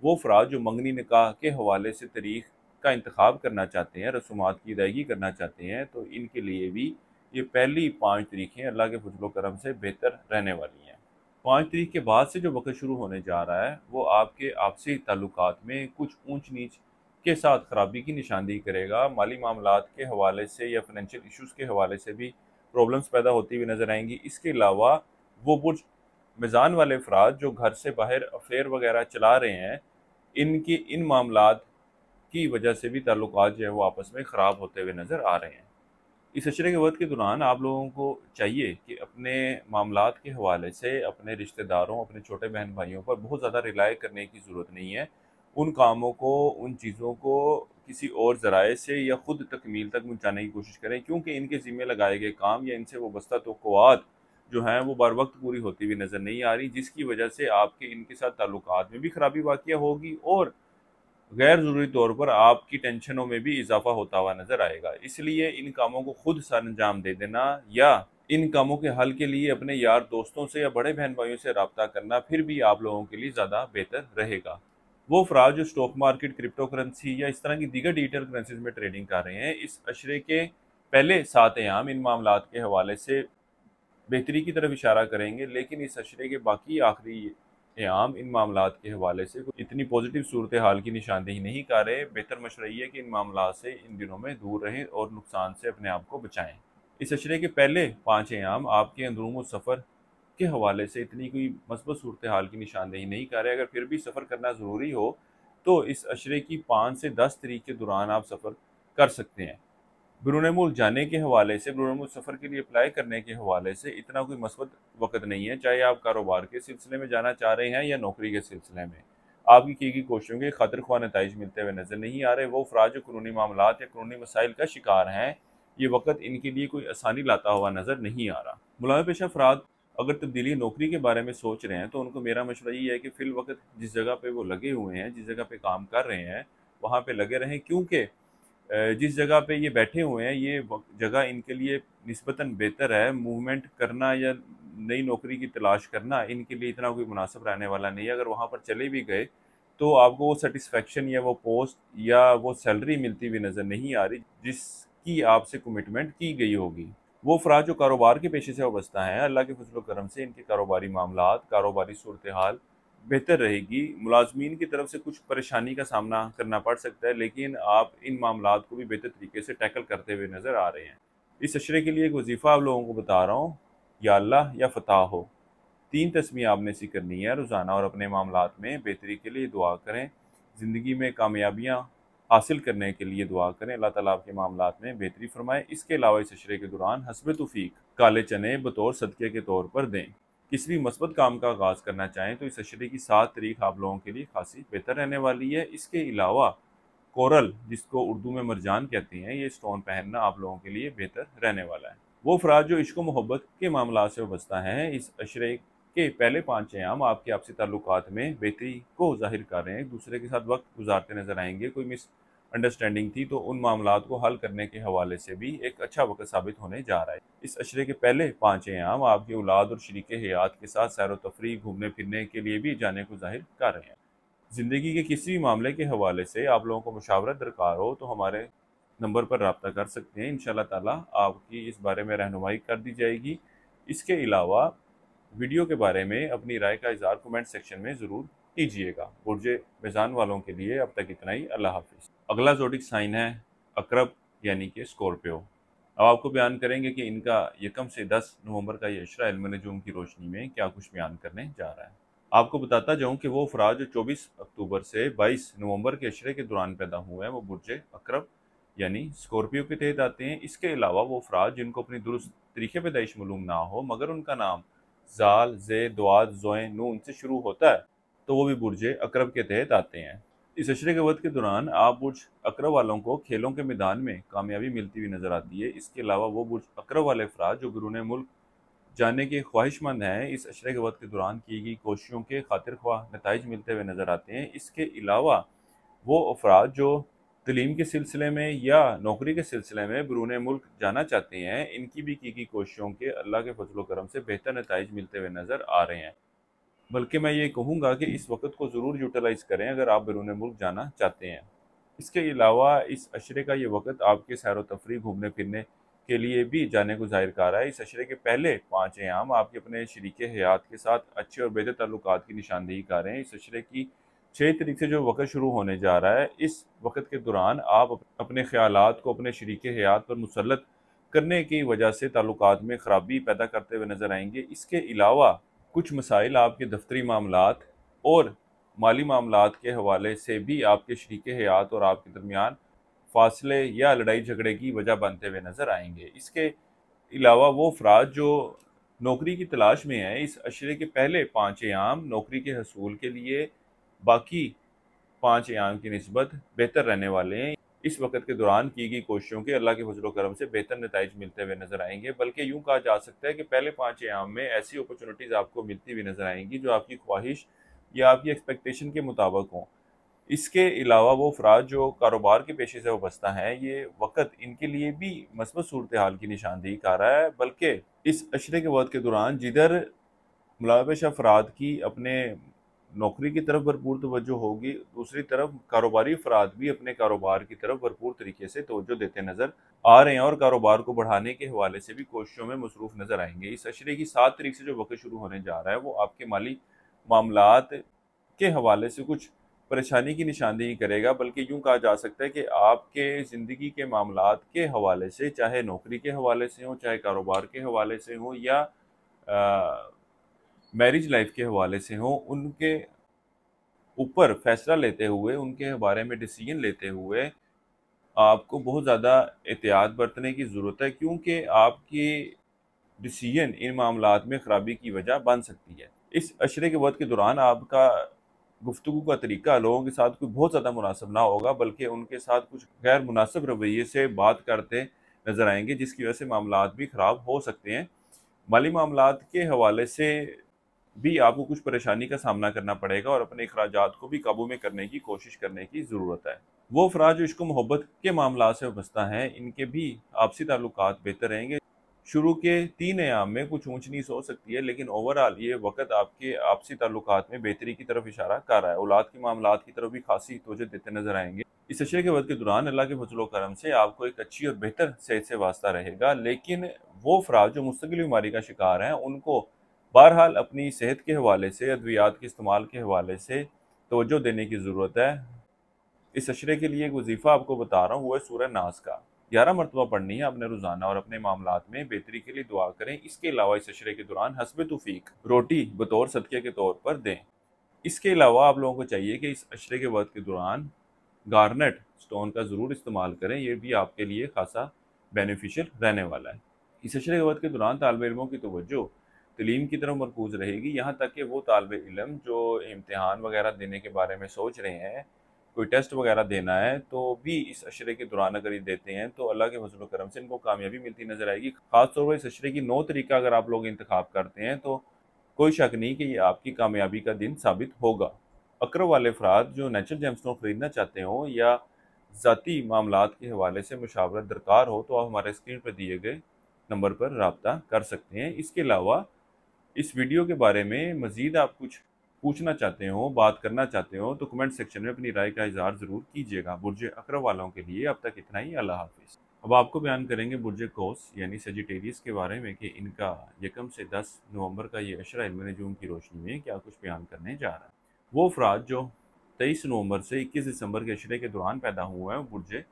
वो अफराद जो मंगनी निकाह के हवाले से तारीख का इंतखाब करना चाहते हैं, रसूमात की अदायगी करना चाहते हैं, तो इनके लिए भी ये पहली 5 तारीखें अल्लाह के फज़ल व करम से बेहतर रहने वाली हैं। 5 तारीख के बाद से जो वक़्त शुरू होने जा रहा है वो आपके आपसी ताल्लुकात में कुछ ऊंच नीच के साथ ख़राबी की निशानदेही करेगा। माली मामलात के हवाले से या फाइनेंशियल इशूज़ के हवाले से भी प्रॉब्लम्स पैदा होती हुई नज़र आएंगी। इसके अलावा वो बुर्ज मीज़ान वाले अफराद जो घर से बाहर अफेयर वगैरह चला रहे हैं, इनकी इन मामलात की वजह से भी ताल्लुकात जो है वो आपस में ख़राब होते हुए नज़र आ रहे हैं। इस अशरे के वक़्त के दौरान आप लोगों को चाहिए कि अपने मामलात के हवाले से अपने रिश्तेदारों, अपने छोटे बहन भाइयों पर बहुत ज़्यादा रिलाय करने की ज़रूरत नहीं है। उन कामों को, उन चीज़ों को किसी और ज़राए से या ख़ुद तकमील तक पहुँचाने की कोशिश करें, क्योंकि इनके ज़िम्मे लगाए गए काम या इनसे वाबस्ता तवक्कुआत जो हैं वो बर वक्त पूरी होती हुई नज़र नहीं आ रही, जिसकी वजह से आपके इनके साथ ताल्लुकात में भी ख़राबी वाक़या होगी और गैर ज़रूरी तौर पर आपकी टेंशनों में भी इजाफा होता हुआ नज़र आएगा। इसलिए इन कामों को खुद सर अंजाम दे देना या इन कामों के हल के लिए अपने यार दोस्तों से या बड़े बहन भाइयों से रब्ता करना फिर भी आप लोगों के लिए ज़्यादा बेहतर रहेगा। वो अफराद जो स्टॉक मार्केट, क्रिप्टो करेंसी या इस तरह की दीगर डिजिटल करेंसीज में ट्रेडिंग कर रहे हैं, इस अशरे के पहले 7 अयाम इन मामलात के हवाले से बेहतरी की तरफ इशारा करेंगे, लेकिन इस अशरे के बाकी आखिरी क़याम इन मामलात के हवाले से इतनी पॉजिटिव सूरत हाल की निशानदेही नहीं कर रहे। बेहतर मशवरा ये है कि इन मामलात से इन दिनों में दूर रहें और नुकसान से अपने आप को बचाएं। इस अशरे के पहले 5 अयाम आपके अंदरूम सफ़र के हवाले से इतनी कोई मस्बत सूरत हाल की निशानदेही नहीं कर रहे। अगर फिर भी सफ़र करना ज़रूरी हो तो इस अशरे की 5 से 10 तारीख के दौरान आप सफ़र कर सकते हैं। बैरून मुल्क जाने के हवाले से, बैरून मुल्क सफ़र के लिए अप्लाई करने के हवाले से इतना कोई मस्बत वक़्त नहीं है, चाहे आप कारोबार के सिलसिले में जाना चाह रहे हैं या नौकरी के सिलसिले में। आपकी की गई कोशिशों के खातिर ख्वाह नताइज मिलते हुए नज़र नहीं आ रहे। वो अफराद जो कानूनी मामलात या कानूनी मसाइल का शिकार हैं, ये वक़्त इनके लिए कोई आसानी लाता हुआ नज़र नहीं आ रहा। मुलाज़िम पेशा अफराद अगर तब्दीली नौकरी के बारे में सोच रहे हैं तो उनको मेरा मशवरा ये है कि फ़िल वक़्त जिस जगह पे वो लगे हुए हैं, जिस जगह पे काम कर रहे हैं, वहाँ पे लगे रहें, क्योंकि जिस जगह पे ये बैठे हुए हैं ये जगह इनके लिए निस्बतन बेहतर है। मूवमेंट करना या नई नौकरी की तलाश करना इनके लिए इतना कोई मुनासिब रहने वाला नहीं है। अगर वहाँ पर चले भी गए तो आपको वो सेटिस्फेक्शन या वो पोस्ट या वो सैलरी मिलती हुई नज़र नहीं आ रही जिसकी आपसे कमिटमेंट की गई होगी। वो अफराद जो कारोबार के पेशे से वाबस्ता हैं, अल्लाह के फजल करम से इनके कारोबारी मामलात, कारोबारी सूरत हाल बेहतर रहेगी। मुलाजमीन की तरफ से कुछ परेशानी का सामना करना पड़ सकता है, लेकिन आप इन मामलात को भी बेहतर तरीके से टैकल करते हुए नज़र आ रहे हैं। इस अशरे के लिए एक वजीफ़ा आप लोगों को बता रहा हूँ, या अल्लाह या फ़तह हो। 3 तस्मीह आपने सी करनी है रोज़ाना, और अपने मामलात में बेहतरी के लिए दुआ करें। ज़िंदगी में कामयाबियाँ हासिल करने के लिए दुआ करें। अल्लाह ताला आपके मामलात में बेहतरी फरमाए। इसके अलावा इस अशरे के दौरान हस्ब तौफीक काले चने बतौर सदक़े के तौर पर दें। किसी भी मस्बत काम का आगाज़ करना चाहें तो इस अशरे की 7 तारीख आप लोगों के लिए खासी बेहतर रहने वाली है। इसके अलावा कोरल, जिसको उर्दू में मरजान कहते हैं, ये स्टोन पहनना आप लोगों के लिए बेहतर रहने वाला है। वो अफराद जो इश्क व मोहब्बत के मामला से वाबस्ता हैं, इस अशरे के पहले 5 अयाम आपके आपसी ताल्लुकात में बेहतरी को ज़ाहिर कर रहे हैं। एक दूसरे के साथ वक्त गुजारते नजर आएंगे। कोई मिस अंडरस्टैंडिंग थी तो उन मामलात को हल करने के हवाले से भी एक अच्छा वक्त साबित होने जा रहा है। इस अशरे के पहले 5 अयाम आपकी औलाद और शरीके हयात के साथ सैर व तफरीह, घूमने फिरने के लिए भी जाने को ज़ाहिर कर रहे हैं। ज़िंदगी के किसी भी मामले के हवाले से आप लोगों को मुशावरत दरकार हो तो हमारे नंबर पर रब्ता कर सकते हैं। इंशाअल्लाह ताला आपकी इस बारे में रहनुमाई कर दी जाएगी। इसके अलावा वीडियो के बारे में अपनी राय का इज़हार कमेंट सेक्शन में ज़रूर कीजिएगा। बुर्ज मीज़ान वालों के लिए अब तक इतना ही। अल्लाह हाफिज़। अगला ज़ोडिक साइन है अकरब, यानी कि स्कॉर्पियो। अब आपको बयान करेंगे कि इनका 1 से 10 नवंबर का ये अशरा इल्म नजूम की रोशनी में क्या कुछ बयान करने जा रहा है। आपको बताता जाऊं कि वो अफराद जो 24 अक्टूबर से 22 नवंबर के अशरे के दौरान पैदा हुए हैं वो बुर्ज अकरब यानी स्कॉर्पियो के तहत आते हैं। इसके अलावा वो अफराद जिनको अपनी दुरुस्त तरीके पैदाइश मालूम ना हो मगर उनका नाम जाल, जे, दुआद, जोए, नून से शुरू होता है तो वो भी बुर्ज अकरब के तहत आते हैं। इस अशरे के वक्त के दौरान आप बुर्ज अकरब वालों को खेलों के मैदान में कामयाबी मिलती हुई नजर आती है। इसके अलावा वो बुर्ज अकरब वाले अफराद जो बैरून मुल्क जाने के ख्वाहिशमंद हैं, इस अशरे के वक्त के दौरान की गई कोशिशों के खातिर ख्वाह नताइज मिलते हुए नजर आते हैं। इसके अलावा वो अफराद जो तलीम के सिलसिले में या नौकरी के सिलसिले में बैरून मुल्क जाना चाहते हैं, इनकी भी की गई कोशिशों के अल्लाह के फजल करम से बेहतर नताइज मिलते हुए नजर आ रहे हैं। बल्कि मैं ये कहूँगा कि इस वक्त को ज़रूर यूटिलाइज़ करें अगर आप बैरून मुल्क जाना चाहते हैं। इसके अलावा इस अशरे का ये वक्त आपके सैर व तफरीह, घूमने फिरने के लिए भी जाने को ज़ाहिर कर रहा है। इस अशरे के पहले 5 अयाम आपके अपने शरीके हयात के साथ अच्छे और बेहतर ताल्लुकात की निशानदेही कर रहे हैं। इस अशरे की 6 तारीख से जो वक्त शुरू होने जा रहा है, इस वक्त के दौरान आप अपने ख्यालात को अपने शरीके हयात पर मुसल्लत करने की वजह से ताल्लुकात में ख़राबी पैदा करते हुए नजर आएंगे। इसके अलावा कुछ मसाइल आपके दफ्तरी मामलात और माली मामलात के हवाले से भी आपके शरीके हयात और आपके दरमियान फासले या लड़ाई झगड़े की वजह बनते हुए नजर आएंगे। इसके अलावा वो अफराद जो नौकरी की तलाश में हैं, इस अशरे के पहले 5 अयाम नौकरी के हसूल के लिए बाकी 5 अयाम की निस्बत बेहतर रहने वाले हैं। इस वक्त के दौरान की गई कोशिशों के अल्लाह के फजल करम से बेहतर नताइज मिलते हुए नजर आएंगे। बल्कि यूँ कहा जा सकता है कि पहले 5 अयाम में ऐसी अपॉर्चुनिटीज़ आपको मिलती हुई नजर आएंगी जो आपकी ख्वाहिश या आपकी एक्सपेक्टेशन के मुताबिक हों। इसके अलावा वो अफराद जो कारोबार के पेशे से वाबस्ता हैं, ये वक्त इनके लिए भी मस्बत सूरत हाल की निशानदेही कर रहा है। बल्कि इस अशरे के वक्त के दौरान जिधर मुलाविश अफराद की अपने नौकरी की तरफ भरपूर तवज्जो होगी, दूसरी तरफ कारोबारी अफराद भी अपने कारोबार की तरफ भरपूर तरीके से तवज्जो देते नज़र आ रहे हैं और कारोबार को बढ़ाने के हवाले से भी कोशिशों में मसरूफ़ नज़र आएंगे। इस अशरे की 7 तारीख से जो वक़्त शुरू होने जा रहा है वो आपके माली मामलात के हवाले से कुछ परेशानी की निशानदेही करेगा, बल्कि यूँ कहा जा सकता है कि आपके ज़िंदगी के मामलात के हवाले से, चाहे नौकरी के हवाले से हों, चाहे कारोबार के हवाले से हों या मैरिज लाइफ के हवाले से हों, उनके ऊपर फैसला लेते हुए, उनके बारे में डिसीजन लेते हुए आपको बहुत ज़्यादा एहतियात बरतने की ज़रूरत है, क्योंकि आपकी डिसीजन इन मामलात में ख़राबी की वजह बन सकती है। इस अशरे के वक़्त के दौरान आपका गुफ्तगू का तरीका लोगों के साथ कोई बहुत ज़्यादा मुनासिब ना होगा, बल्कि उनके साथ कुछ गैर मुनासिब रवैये से बात करते नज़र आएंगे, जिसकी वजह से मामलात भी ख़राब हो सकते हैं। माली मामलात के हवाले से भी आपको कुछ परेशानी का सामना करना पड़ेगा और अपने अखराजात को भी काबू में करने की कोशिश करने की ज़रूरत है। वो अफराद जो इश्क मोहब्बत के मामला से वाबस्ता हैं, इनके भी आपसी ताल्लुकात बेहतर रहेंगे। शुरू के 3 अयाम में कुछ ऊंच नीच हो सकती है, लेकिन ओवरऑल ये वक़्त आपके आपसी ताल्लुकात में बेहतरी की तरफ इशारा कर रहा है। औलाद के मामलात की तरफ भी खासी तवज्जो देते नज़र आएंगे। इस अशरे के वक़्त के दौरान अल्लाह के फज़ल व करम से आपको एक अच्छी और बेहतर सेहत से वास्ता रहेगा, लेकिन वो अफराद जो मुस्तकिल बीमारी का शिकार हैं, उनको बहरहाल अपनी सेहत के हवाले से, अद्वियात के इस्तेमाल के हवाले से तवज्जो देने की ज़रूरत है। इस अशरे के लिए एक वजीफ़ा आपको बता रहा हूँ, वो है सूरह नास का 11 मरतबा पढ़नी है आपने रोज़ाना और अपने मामलात में बेहतरी के लिए दुआ करें। इसके अलावा इस अशरे के दौरान हस्बे तौफीक रोटी बतौर सदक़े के तौर पर दें। इसके अलावा आप लोगों को चाहिए कि इस अशरे के वक़्त के दौरान गार्नेट स्टोन का ज़रूर इस्तेमाल करें, ये भी आपके लिए खासा बेनिफिशियल रहने वाला है। इस अशरे के वक़्त के दौरान तालिब इल्मों की तवज्जो तालीम की तरफ मरकूज़ रहेगी, यहाँ तक कि वो तालिब इल्म जो इम्तिहान वगैरह देने के बारे में सोच रहे हैं, कोई टेस्ट वगैरह देना है, तो भी इस अशरे के दौरान अगर ये देते हैं तो अल्लाह के फज़ल व करम से इनको कामयाबी मिलती नज़र आएगी। ख़ास तौर पर इस अशरे की 9 तरीका अगर आप लोग इंतखाब करते हैं तो कोई शक नहीं कि ये आपकी कामयाबी का दिन साबित होगा। अक़रब वाले अफराद जो नेचुरल जेमस्टोन ख़रीदना चाहते हों या ज़ाती मामलात के हवाले से मुशावरत दरकार हो, तो आप हमारे स्क्रीन पर दिए गए नंबर पर रब्ता कर सकते हैं। इसके अलावा इस वीडियो के बारे में मज़ीद आप कुछ पूछना चाहते हो, बात करना चाहते हो, तो कमेंट सेक्शन में अपनी राय का इज़हार ज़रूर कीजिएगा। बुर्ज अक़रब वालों के लिए अब तक इतना ही। अल्लाह हाफ़िज़। अब आपको बयान करेंगे बुर्ज कौस यानी सेजिटेरियस के बारे में कि इनका 1 से 10 नवंबर का ये अशरा इल्म नजूम की रोशनी में क्या कुछ बयान करने जा रहा है। वो अफराद जो 23 नवंबर से 21 दिसंबर के अशरे के दौरान पैदा हुए हैं बुर्ज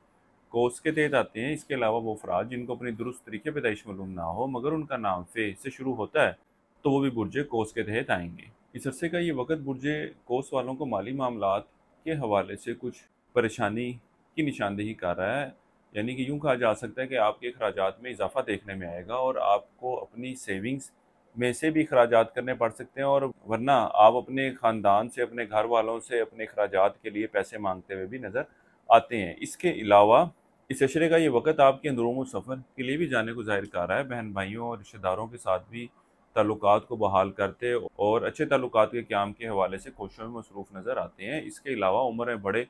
कौस के तहत आते हैं। इसके अलावा वो अफराद जिनको अपनी दुरुस्त तरीके पैदाइश मालूम ना हो मगर उनका नाम फ़े से शुरू होता है, तो वो भी बुर्ज कौस के तहत आएंगे। इस अरसे का ये वक़्त बुर्ज कौस वालों को माली मामलात के हवाले से कुछ परेशानी की निशानदेही कर रहा है, यानी कि यूँ कहा जा सकता है कि आपके अखराजात में इजाफा देखने में आएगा और आपको अपनी सेविंग्स में से भी अखराजात करने पड़ सकते हैं, और वरना आप अपने ख़ानदान से, अपने घर वालों से अपने अखराजात के लिए पैसे मांगते हुए भी नज़र आते हैं। इसके अलावा इस अशरे का ये वक़्त आपके अंदरूनी सफ़र के लिए भी जाने को ज़ाहिर कर रहा है। बहन भाइयों और रिश्तेदारों के साथ भी ताल्लुकात को बहाल करते और अच्छे ताल्लुकात के क़याम के हवाले से कोशिशों में मसरूफ़ नज़र आते हैं। इसके अलावा उम्र में बड़े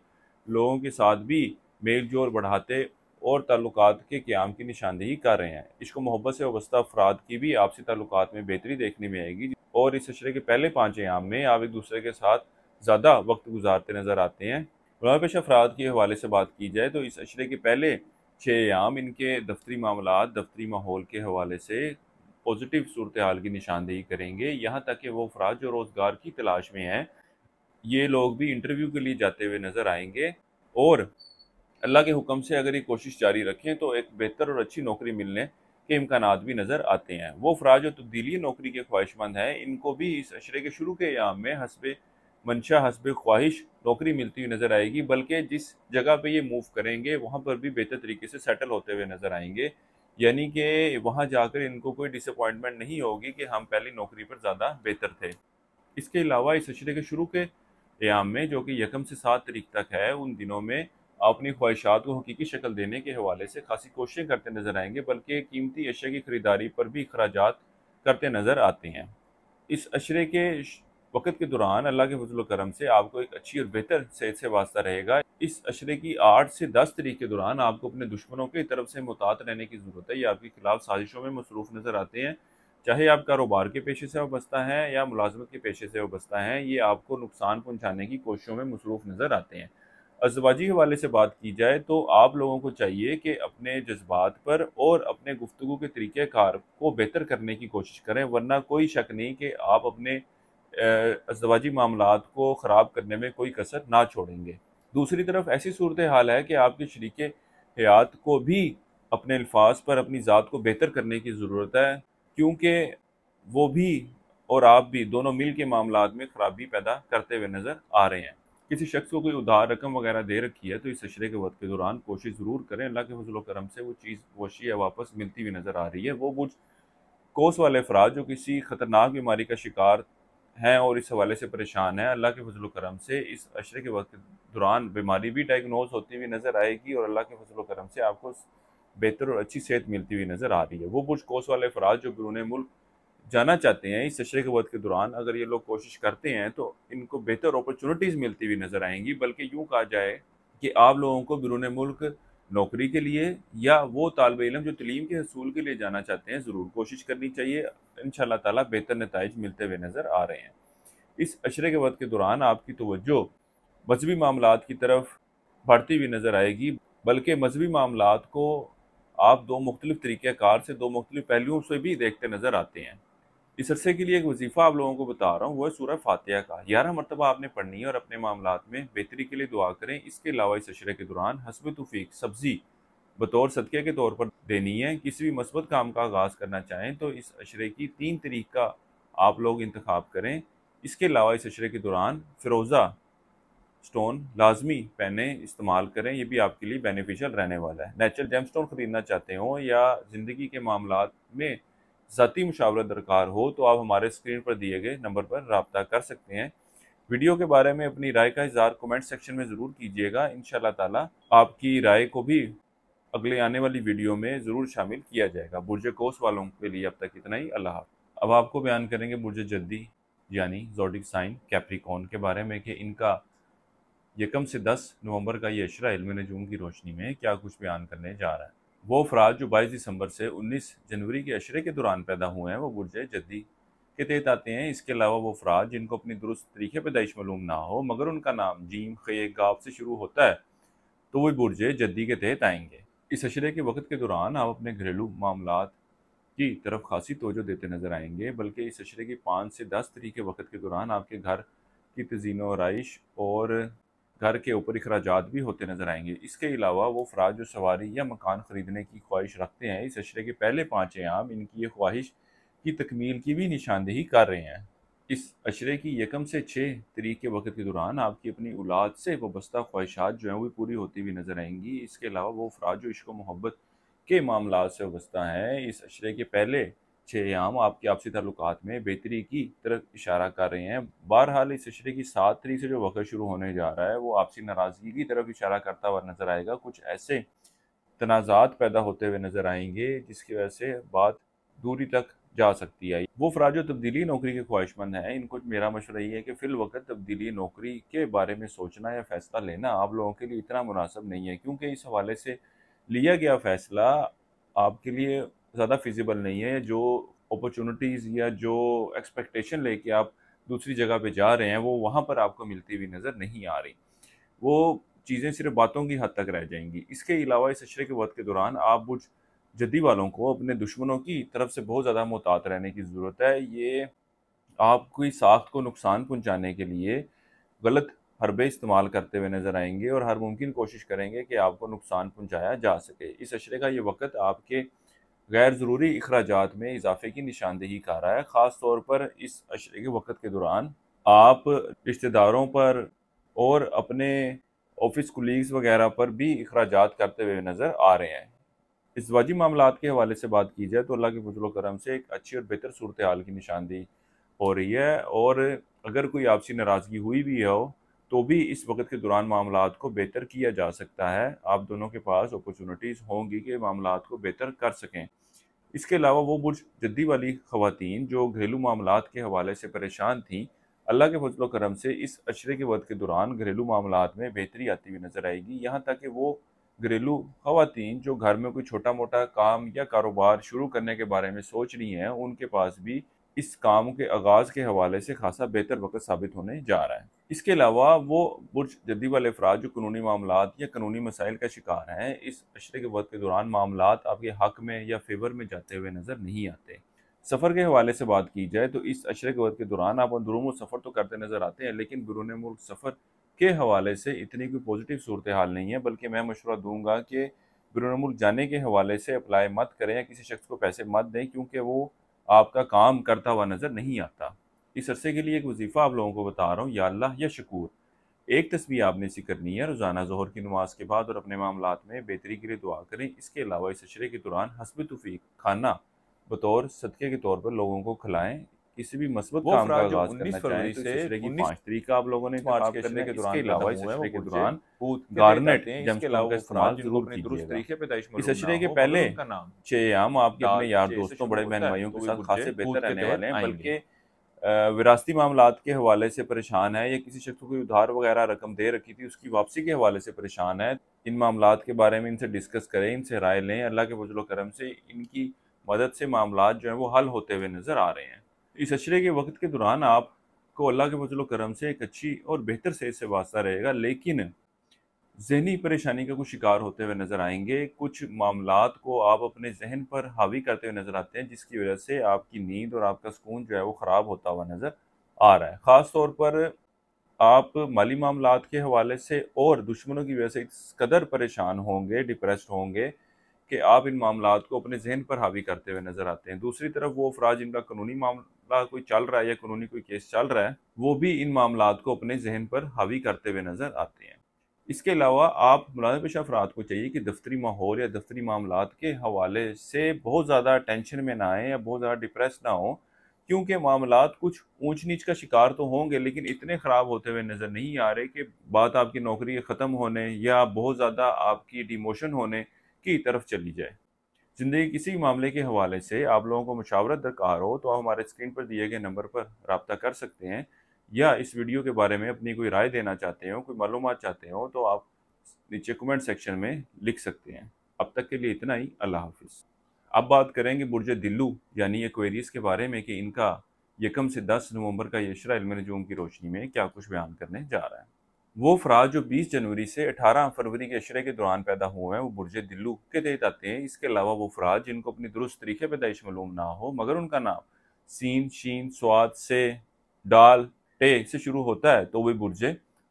लोगों के साथ भी मेल जोल बढ़ाते और ताल्लुकात के क़याम की निशानदेही कर रहे हैं। इश्क मोहब्बत से वाबस्ता अफराद की भी आपसी ताल्लुकात में बेहतरी देखने में आएगी और इस अशरे के पहले 5 अयाम में आप एक दूसरे के साथ ज़्यादा वक्त गुजारते नज़र आते हैं। गुलाम पेशा अफराद के हवाले से बात की जाए तो इस अशरे के पहले 6 अयाम इनके दफ्तरी मामलात, दफ्तरी माहौल के हवाले से पॉजिटिव सूरत हाल की निशानदेही करेंगे। यहाँ तक कि वो अफराद जो रोज़गार की तलाश में हैं, ये लोग भी इंटरव्यू के लिए जाते हुए नज़र आएंगे और अल्लाह के हुक्म से अगर ये कोशिश जारी रखें तो एक बेहतर और अच्छी नौकरी मिलने के इम्कानात भी नज़र आते हैं। वो अफराद जो तब्दीली नौकरी के ख्वाहिशमंद हैं, इनको भी इस अशरे के शुरू के अयाम में हस्बे मंशा, हस्बे ख्वाहिश नौकरी मिलती हुई नज़र आएगी, बल्कि जिस जगह पे ये मूव करेंगे वहाँ पर भी बेहतर तरीके से सेटल होते हुए नज़र आएंगे, यानी कि वहाँ जाकर इनको कोई डिसअपॉइंटमेंट नहीं होगी कि हम पहली नौकरी पर ज़्यादा बेहतर थे। इसके अलावा इस अशरे के शुरू के अयाम में जो कि 1 से 7 तारीख तक है, उन दिनों में अपनी ख्वाहिशात को हकीकी शक्ल देने के हवाले से खासी कोशिशें करते नज़र आएंगे, बल्कि कीमती अशिया की खरीदारी पर भी अखराजात करते नज़र आते हैं। इस अशरे के वक़्त के दौरान अल्लाह के फज़ल व करम से आपको एक अच्छी और बेहतर सेहत से वास्ता रहेगा। इस अशरे की 8 से 10 तारीख के दौरान आपको अपने दुश्मनों की तरफ से मुहतात रहने की ज़रूरत है। ये आपके खिलाफ साजिशों में मसरूफ़ नज़र आते हैं, चाहे आप कारोबार के पेशे से वाबस्ता हैं या मुलाजमत के पेशे से वाबस्ता हैं, ये आपको नुकसान पहुंचाने की कोशिशों में मसरूफ़ नज़र आते हैं। अज़दवाजी के हवाले से बात की जाए तो आप लोगों को चाहिए कि अपने जज्बात पर और अपने गुफ्तगू के तरीक़ेकार को बेहतर करने की कोशिश करें, वरना कोई शक नहीं कि आप अपने अज़दवाजी मामलात को ख़राब करने में कोई कसर ना छोड़ेंगे। दूसरी तरफ ऐसी सूरत हाल है कि आपके शरीके हयात को भी अपने अल्फाज पर अपनी ज़ात को बेहतर करने की ज़रूरत है, क्योंकि वो भी और आप भी दोनों मिल के मामलात में ख़राबी पैदा करते हुए नज़र आ रहे हैं। किसी शख्स को कोई उधार रकम वगैरह दे रखी है तो इस अशरे के वक्त के दौरान कोशिश ज़रूर करें, अल्लाह के फजल करम से वो चीज़ वो अशिया वापस मिलती हुई नज़र आ रही है। वो कुछ कोस वाले अफराद जो किसी ख़तरनाक बीमारी का शिकार हैं और इस हवाले से परेशान हैं, अल्लाह के फजल करम से इस अशरे के वक्त के दौरान बीमारी भी डायग्नोज होती हुई नज़र आएगी और अल्लाह के फजल करम से आपको बेहतर और अच्छी सेहत मिलती हुई नज़र आ रही है। वो कुछ कोस वाले अफराद जो बैरून मुल्क जाना चाहते हैं इस अशरे के वक्त के दौरान, अगर ये लोग कोशिश करते हैं तो इनको बेहतर अपॉर्चुनिटीज़ मिलती हुई नज़र आएंगी। बल्कि यूँ कहा जाए कि आप लोगों को बैरून मुल्क नौकरी के लिए या वो तालिब इल्म जो तलीम के हसूल के लिए जाना चाहते हैं, ज़रूर कोशिश करनी चाहिए। इंशाअल्लाह ताला बेहतर नताइज मिलते हुए नज़र आ रहे हैं। इस अशरे के वक्त के दौरान आपकी तवज्जो मजहबी मामलात की तरफ बढ़ती हुई नज़र आएगी, बल्कि मजहबी मामलात को आप दो मुख्तलिफ तरीक़ेकार से, दो मुख्तलिफ पहलुओं से भी देखते नज़र आते हैं। इस अरसे के लिए एक वजीफ़ा आप लोगों को बता रहा हूँ, वो है सूरह फातिहा का 11 मरतबा आपने पढ़नी है और अपने मामलात में बेहतरी के लिए दुआ करें। इसके अलावा इस अशरे के दौरान हस्ब तौफीक सब्ज़ी बतौर सदक़े के तौर पर देनी है। किसी भी मस्बत काम का आगाज़ करना चाहें तो इस अशरे की 3 तरीक़ा आप लोग इंतखाब करें। इसके अलावा इस अशरे के दौरान फ़िरोज़ा स्टोन लाजमी पेने इस्तेमाल करें, ये भी आपके लिए बेनिफिशियल रहने वाला है। नेचुरल जेमस्टोन ख़रीदना चाहते हों या ज़िंदगी के मामलात में ज़ाती मुशावरत दरकार हो तो आप हमारे स्क्रीन पर दिए गए नंबर पर रब्ता कर सकते हैं। वीडियो के बारे में अपनी राय का इज़हार कमेंट सेक्शन में ज़रूर कीजिएगा। इंशाअल्लाह ताला आपकी राय को भी अगले आने वाली वीडियो में ज़रूर शामिल किया जाएगा। बुर्ज कौस वालों के लिए अब तक इतना ही। अल्लाह हाफ़िज़। अब आपको बयान करेंगे बुर्ज जद्दी यानी ज़ोडिक साइन कैप्रिकॉर्न के बारे में कि इनका 1 से 10 नवंबर का ये अशरा इल्म नजूम की रोशनी में क्या कुछ बयान करने जा रहा है। वो अफराद जो 22 दिसंबर से 19 जनवरी के अशरे के दौरान पैदा हुए हैं वो बुर्ज जद्दी के तहत आते हैं। इसके अलावा वो अफराद जिनको अपनी दुरुस्त तरीके पैदाइश मालूम ना हो मगर उनका नाम जीम खे गाफ से शुरू होता है तो वो बुर्ज जद्दी के तहत आएंगे। इस अशरे के वक्त के दौरान आप अपने घरेलू मामलात की तरफ खासी तवज्जो देते नजर आएंगे, बल्कि इस अशरे की 5 से 10 तरीके वक्त के दौरान आपके घर की तज़ीनो आराइश और घर के ऊपर अखराजात भी होते नजर आएंगे। इसके अलावा वो अफराद जो सवारी या मकान ख़रीदने की ख्वाहिश रखते हैं, इस अशरे के पहले 5 अयाम इनकी ये ख्वाहिश की तकमील की भी निशानदेही कर रहे हैं। इस अशरे की 1 से 6 तारीख के वक्त के दौरान आपकी अपनी औलाद से वाबस्ता ख्वाहिशात जो हैं वो पूरी होती हुई नजर आएंगी। इसके अलावा वो अफराद जो इश्क व मोहब्बत के मामलात से वाबस्ता हैं, इस अशरे के पहले 6 अयाम आपके आपसी ताल्लुकात में बेहतरी की तरफ इशारा कर रहे हैं। बहरहाल इस अशरे की 7 तारीख से जो वक्त शुरू होने जा रहा है वो आपसी नाराज़गी की तरफ इशारा करता हुआ नजर आएगा। कुछ ऐसे तनाज़ात पैदा होते हुए नजर आएंगे जिसकी वजह से बात दूरी तक जा सकती है। वो अफराद जो तब्दीली नौकरी के ख्वाहिशमंद हैं, इनको मेरा मशवरा ये है कि फ़िल वक्त तब्दीली नौकरी के बारे में सोचना या फ़ैसला लेना आप लोगों के लिए इतना मुनासिब नहीं है, क्योंकि इस हवाले से लिया गया फ़ैसला आपके लिए ज़्यादा फिजिबल नहीं है। जो अपॉर्चुनिटीज़ या जो एक्सपेक्टेशन लेके आप दूसरी जगह पे जा रहे हैं वो वहाँ पर आपको मिलती हुई नज़र नहीं आ रही। वो चीज़ें सिर्फ बातों की हद तक रह जाएंगी। इसके अलावा इस अशरे के वक्त के दौरान आप बुर्ज जद्दी वालों को अपने दुश्मनों की तरफ से बहुत ज़्यादा मुहतात रहने की ज़रूरत है। ये आपकी साख्त को नुकसान पहुँचाने के लिए गलत हरबे इस्तेमाल करते हुए नज़र आएंगे और हर मुमकिन कोशिश करेंगे कि आपको नुकसान पहुँचाया जा सके। इस अशरे का ये वक्त आपके गैर ज़रूरी अखराजात में इजाफे की निशानदेही कर रहा है। ख़ास तौर पर इस अशरे के वक्त के दौरान आप रिश्तेदारों पर और अपने ऑफिस कुलीग्स वगैरह पर भी अखराजात करते हुए नज़र आ रहे हैं। इज़्वाजी मामलात के हवाले से बात की जाए तो अल्लाह के फज़ल व करम से एक अच्छी और बेहतर सूरत हाल की निशानदेही हो रही है और अगर कोई आपसी नाराज़गी हुई भी हो तो भी इस वक्त के दौरान मामलात को बेहतर किया जा सकता है। आप दोनों के पास अपॉर्चुनिटीज़ होंगी कि मामलात को बेहतर कर सकें। इसके अलावा वो बुर्ज जद्दी वाली ख़वातीन जो घरेलू मामलात के हवाले से परेशान थीं, अल्लाह के फज़ल व करम से इस अशरे के वक्त के दौरान घरेलू मामलात में बेहतरी आती हुई नज़र आएगी। यहाँ तक कि वो घरेलू खवातीन जो घर में कोई छोटा मोटा काम या कारोबार शुरू करने के बारे में सोच रही हैं, उनके पास भी इस काम के आगाज़ के हवाले से खासा बेहतर वक़्त साबित होने जा रहा है। इसके अलावा वो बुर्ज जद्दी वाले अफराद जो कानूनी मामलात या कानूनी मसाइल का शिकार हैं, इस अशरे के वक़्त के दौरान मामलात आपके हक़ में या फ़ेवर में जाते हुए नज़र नहीं आते। सफ़र के हवाले से बात की जाए तो इस अशरे के वक़्त के दौरान आप अंदरूनी सफ़र तो करते नज़र आते हैं, लेकिन बैरून मुल्क सफ़र के हवाले से इतनी कोई पॉजिटिव सूरत हाल नहीं है, बल्कि मैं मशवरा दूंगा कि बैरून मुल्क जाने के हवाले से अप्लाई मत करें या किसी शख्स को पैसे मत दें, क्योंकि वो आपका काम करता हुआ नज़र नहीं आता। इस अरसे के लिए एक वजीफ़ा आप लोगों को बता रहा हूँ, या अल्लाह या शकूर। एक तस्बीह आपने इसी करनी है रोज़ाना ज़ोहर की नमाज के बाद, और अपने मामलात में बेहतरी के लिए दुआ करें। इसके अलावा इस अशरे के दौरान हस्ब तौफीक खाना बतौर सदक़े के तौर पर लोगों को खिलाएं। किसी भी मस्बत काम का आगाज़ करना चाहें तो इस अशरे की 5 तारीख का आप लोगों ने इंतखाब करने के दौरान, इसके अलावा इस अशरे के दौरान गार्नेट जेमस्टोन का इस्तेमाल ज़रूर कीजिएगा। इस अशरे के पहले 6 अयाम आपके अपने यार दोस्तों, बड़े बहन भाइयों के साथ खासे बेहतर रहने वाले हैं, बल्कि विरासती मामलात के हवाले से परेशान है या किसी शख्स को कोई उधार वगैरह रकम दे रखी थी उसकी वापसी के हवाले से परेशान है, इन मामलात के बारे में इनसे डिस्कस करें, इनसे राय लें। अल्लाह के फजल करम से इनकी मदद से मामलात जो हैं वो हल होते हुए नज़र आ रहे हैं। इस अशरे के वक्त के दौरान आपको अल्लाह के फजल करम से एक अच्छी और बेहतर सेहत से वास्ता रहेगा, लेकिन ज़हनी परेशानी का कुछ शिकार होते हुए नज़र आएंगे। कुछ मामलात को आप अपने जहन पर हावी करते हुए नज़र आते हैं, जिसकी वजह से आपकी नींद और आपका सुकून जो है वो ख़राब होता हुआ नज़र आ रहा है। ख़ास तौर पर आप माली मामलात के हवाले से और दुश्मनों की वजह से इस कदर परेशान होंगे, डिप्रेस्ड होंगे कि आप इन मामलात को अपने जहन पर हावी करते हुए नज़र आते हैं। दूसरी तरफ वो अफराद जिनका कानूनी मामला कोई चल रहा है या कानूनी कोई केस चल रहा है, वो भी इन मामलात को अपने जहन पर हावी करते हुए नज़र आते हैं। इसके अलावा आप मुलाज़िम पेशा अफराद को चाहिए कि दफ्तरी माहौल या दफ्तरी मामलात के हवाले से बहुत ज़्यादा टेंशन में ना आएँ या बहुत ज़्यादा डिप्रेस ना हों, क्योंकि मामलात कुछ ऊंच नीच का शिकार तो होंगे, लेकिन इतने ख़राब होते हुए नज़र नहीं आ रहे कि बात आपकी नौकरी के ख़त्म होने या बहुत ज़्यादा आपकी डिमोशन होने की तरफ चली जाए। ज़िंदगी किसी मामले के हवाले से आप लोगों को मशावरत दरकार हो तो आप हमारे स्क्रीन पर दिए गए नंबर पर रब्ता कर सकते हैं, या इस वीडियो के बारे में अपनी कोई राय देना चाहते हो, कोई मालूमात चाहते हो, तो आप नीचे कमेंट सेक्शन में लिख सकते हैं। अब तक के लिए इतना ही। अल्लाह हाफिज़। अब बात करेंगे बुर्ज दिल्लू यानी एक्वेरियस के बारे में कि इनका 1 से 10 नवंबर का इशरा इल्म नजूम की रोशनी में क्या कुछ बयान करने जा रहा है। वो अफराद जो 20 जनवरी से 18 फरवरी के इशरे के दौरान पैदा हुए हैं वो बुर्ज दिल्लू के तहत आते हैं। इसके अलावा वो अफराद जिनको अपनी दुरुस्त तरीके पैदाइश मालूम ना हो मगर उनका नाम सीन, शीन, स्वाद से, डाल, टे से शुरू होता है, तो वे बुर्ज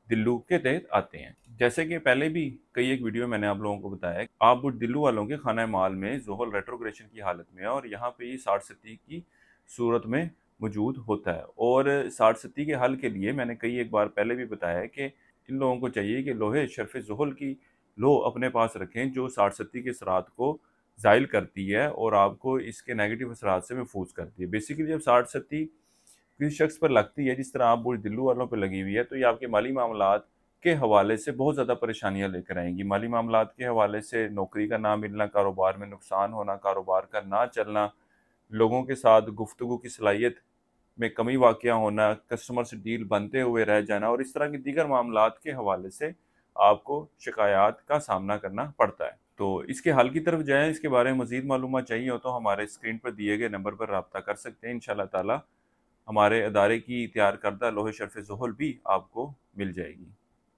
दिल्लू के तहत आते हैं। जैसे कि पहले भी कई एक वीडियो मैंने आप लोगों को बताया, आप बुर्ज दिल्लू वालों के खाना माल में ज़ोहल रेट्रोग्रेशन की हालत में है और यहाँ पे ये 60-70 की सूरत में मौजूद होता है। और 60-70 के हल के लिए मैंने कई एक बार पहले भी बताया है कि इन लोगों को चाहिए कि लोहे शर्फ ज़ोहल की लो अपने पास रखें जो 60-70 के असरात को ज़ाइल करती है और आपको इसके नेगेटिव असरात से महफूज करती है। बेसिकली जब 60-70 किसी शख्स पर लगती है, जिस तरह आप बुर्ज दिल्लू वालों पर लगी हुई है, तो ये आपके माली मामलात के हवाले से बहुत ज़्यादा परेशानियां लेकर आएंगी। माली मामलात के हवाले से नौकरी का ना मिलना, कारोबार में नुकसान होना, कारोबार का ना चलना, लोगों के साथ गुफ्तगू की सलाहियत में कमी वाक़या होना, कस्टमर से डील बनते हुए रह जाना और इस तरह के दीगर मामलात के हवाले से आपको शिकायत का सामना करना पड़ता है। तो इसके हल की तरफ जाएँ, इसके बारे में मज़ीद मालूमात चाहिए हो तो हमारे स्क्रीन पर दिए गए नंबर पर रब्ता कर सकते हैं। इंशाअल्लाह ताला हमारे अदारे की तैयार करदा लोहे शर्फ ज़ोहल भी आपको मिल जाएगी।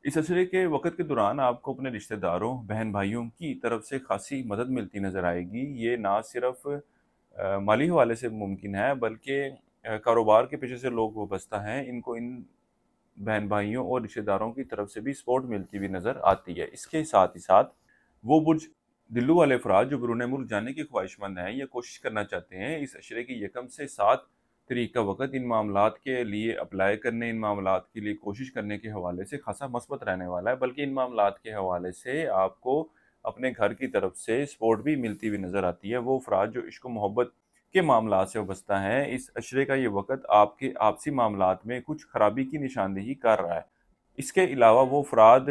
इस अशरे के वक़्त के दौरान आपको अपने रिश्तेदारों, बहन भाइयों की तरफ से खासी मदद मिलती नज़र आएगी। ये ना सिर्फ माली हवाले से मुमकिन है, बल्कि कारोबार के पेशे से लोग वाबस्ता हैं, इनको इन बहन भाइयों और रिश्तेदारों की तरफ से भी सपोर्ट मिलती हुई नज़र आती है। इसके साथ ही साथ वो बुर्ज दिल्लू वाले अफराद जो बैरून मुल्क जाने की ख्वाहिशमंद हैं या कोशिश करना चाहते हैं, इस अशरे की 1 से 7 तारीख का वक़्त इन मामलात के लिए अप्लाई करने, इन मामलात के लिए कोशिश करने के हवाले से खासा मस्बत रहने वाला है, बल्कि इन मामलात के हवाले से आपको अपने घर की तरफ से सपोर्ट भी मिलती हुई नज़र आती है। वो अफराद जो इश्क मोहब्बत के मामलात से वाबस्ता हैं, इस अशरे का ये वक़्त आपके आपसी मामलात में कुछ खराबी की निशानदेही कर रहा है। इसके अलावा वो अफराद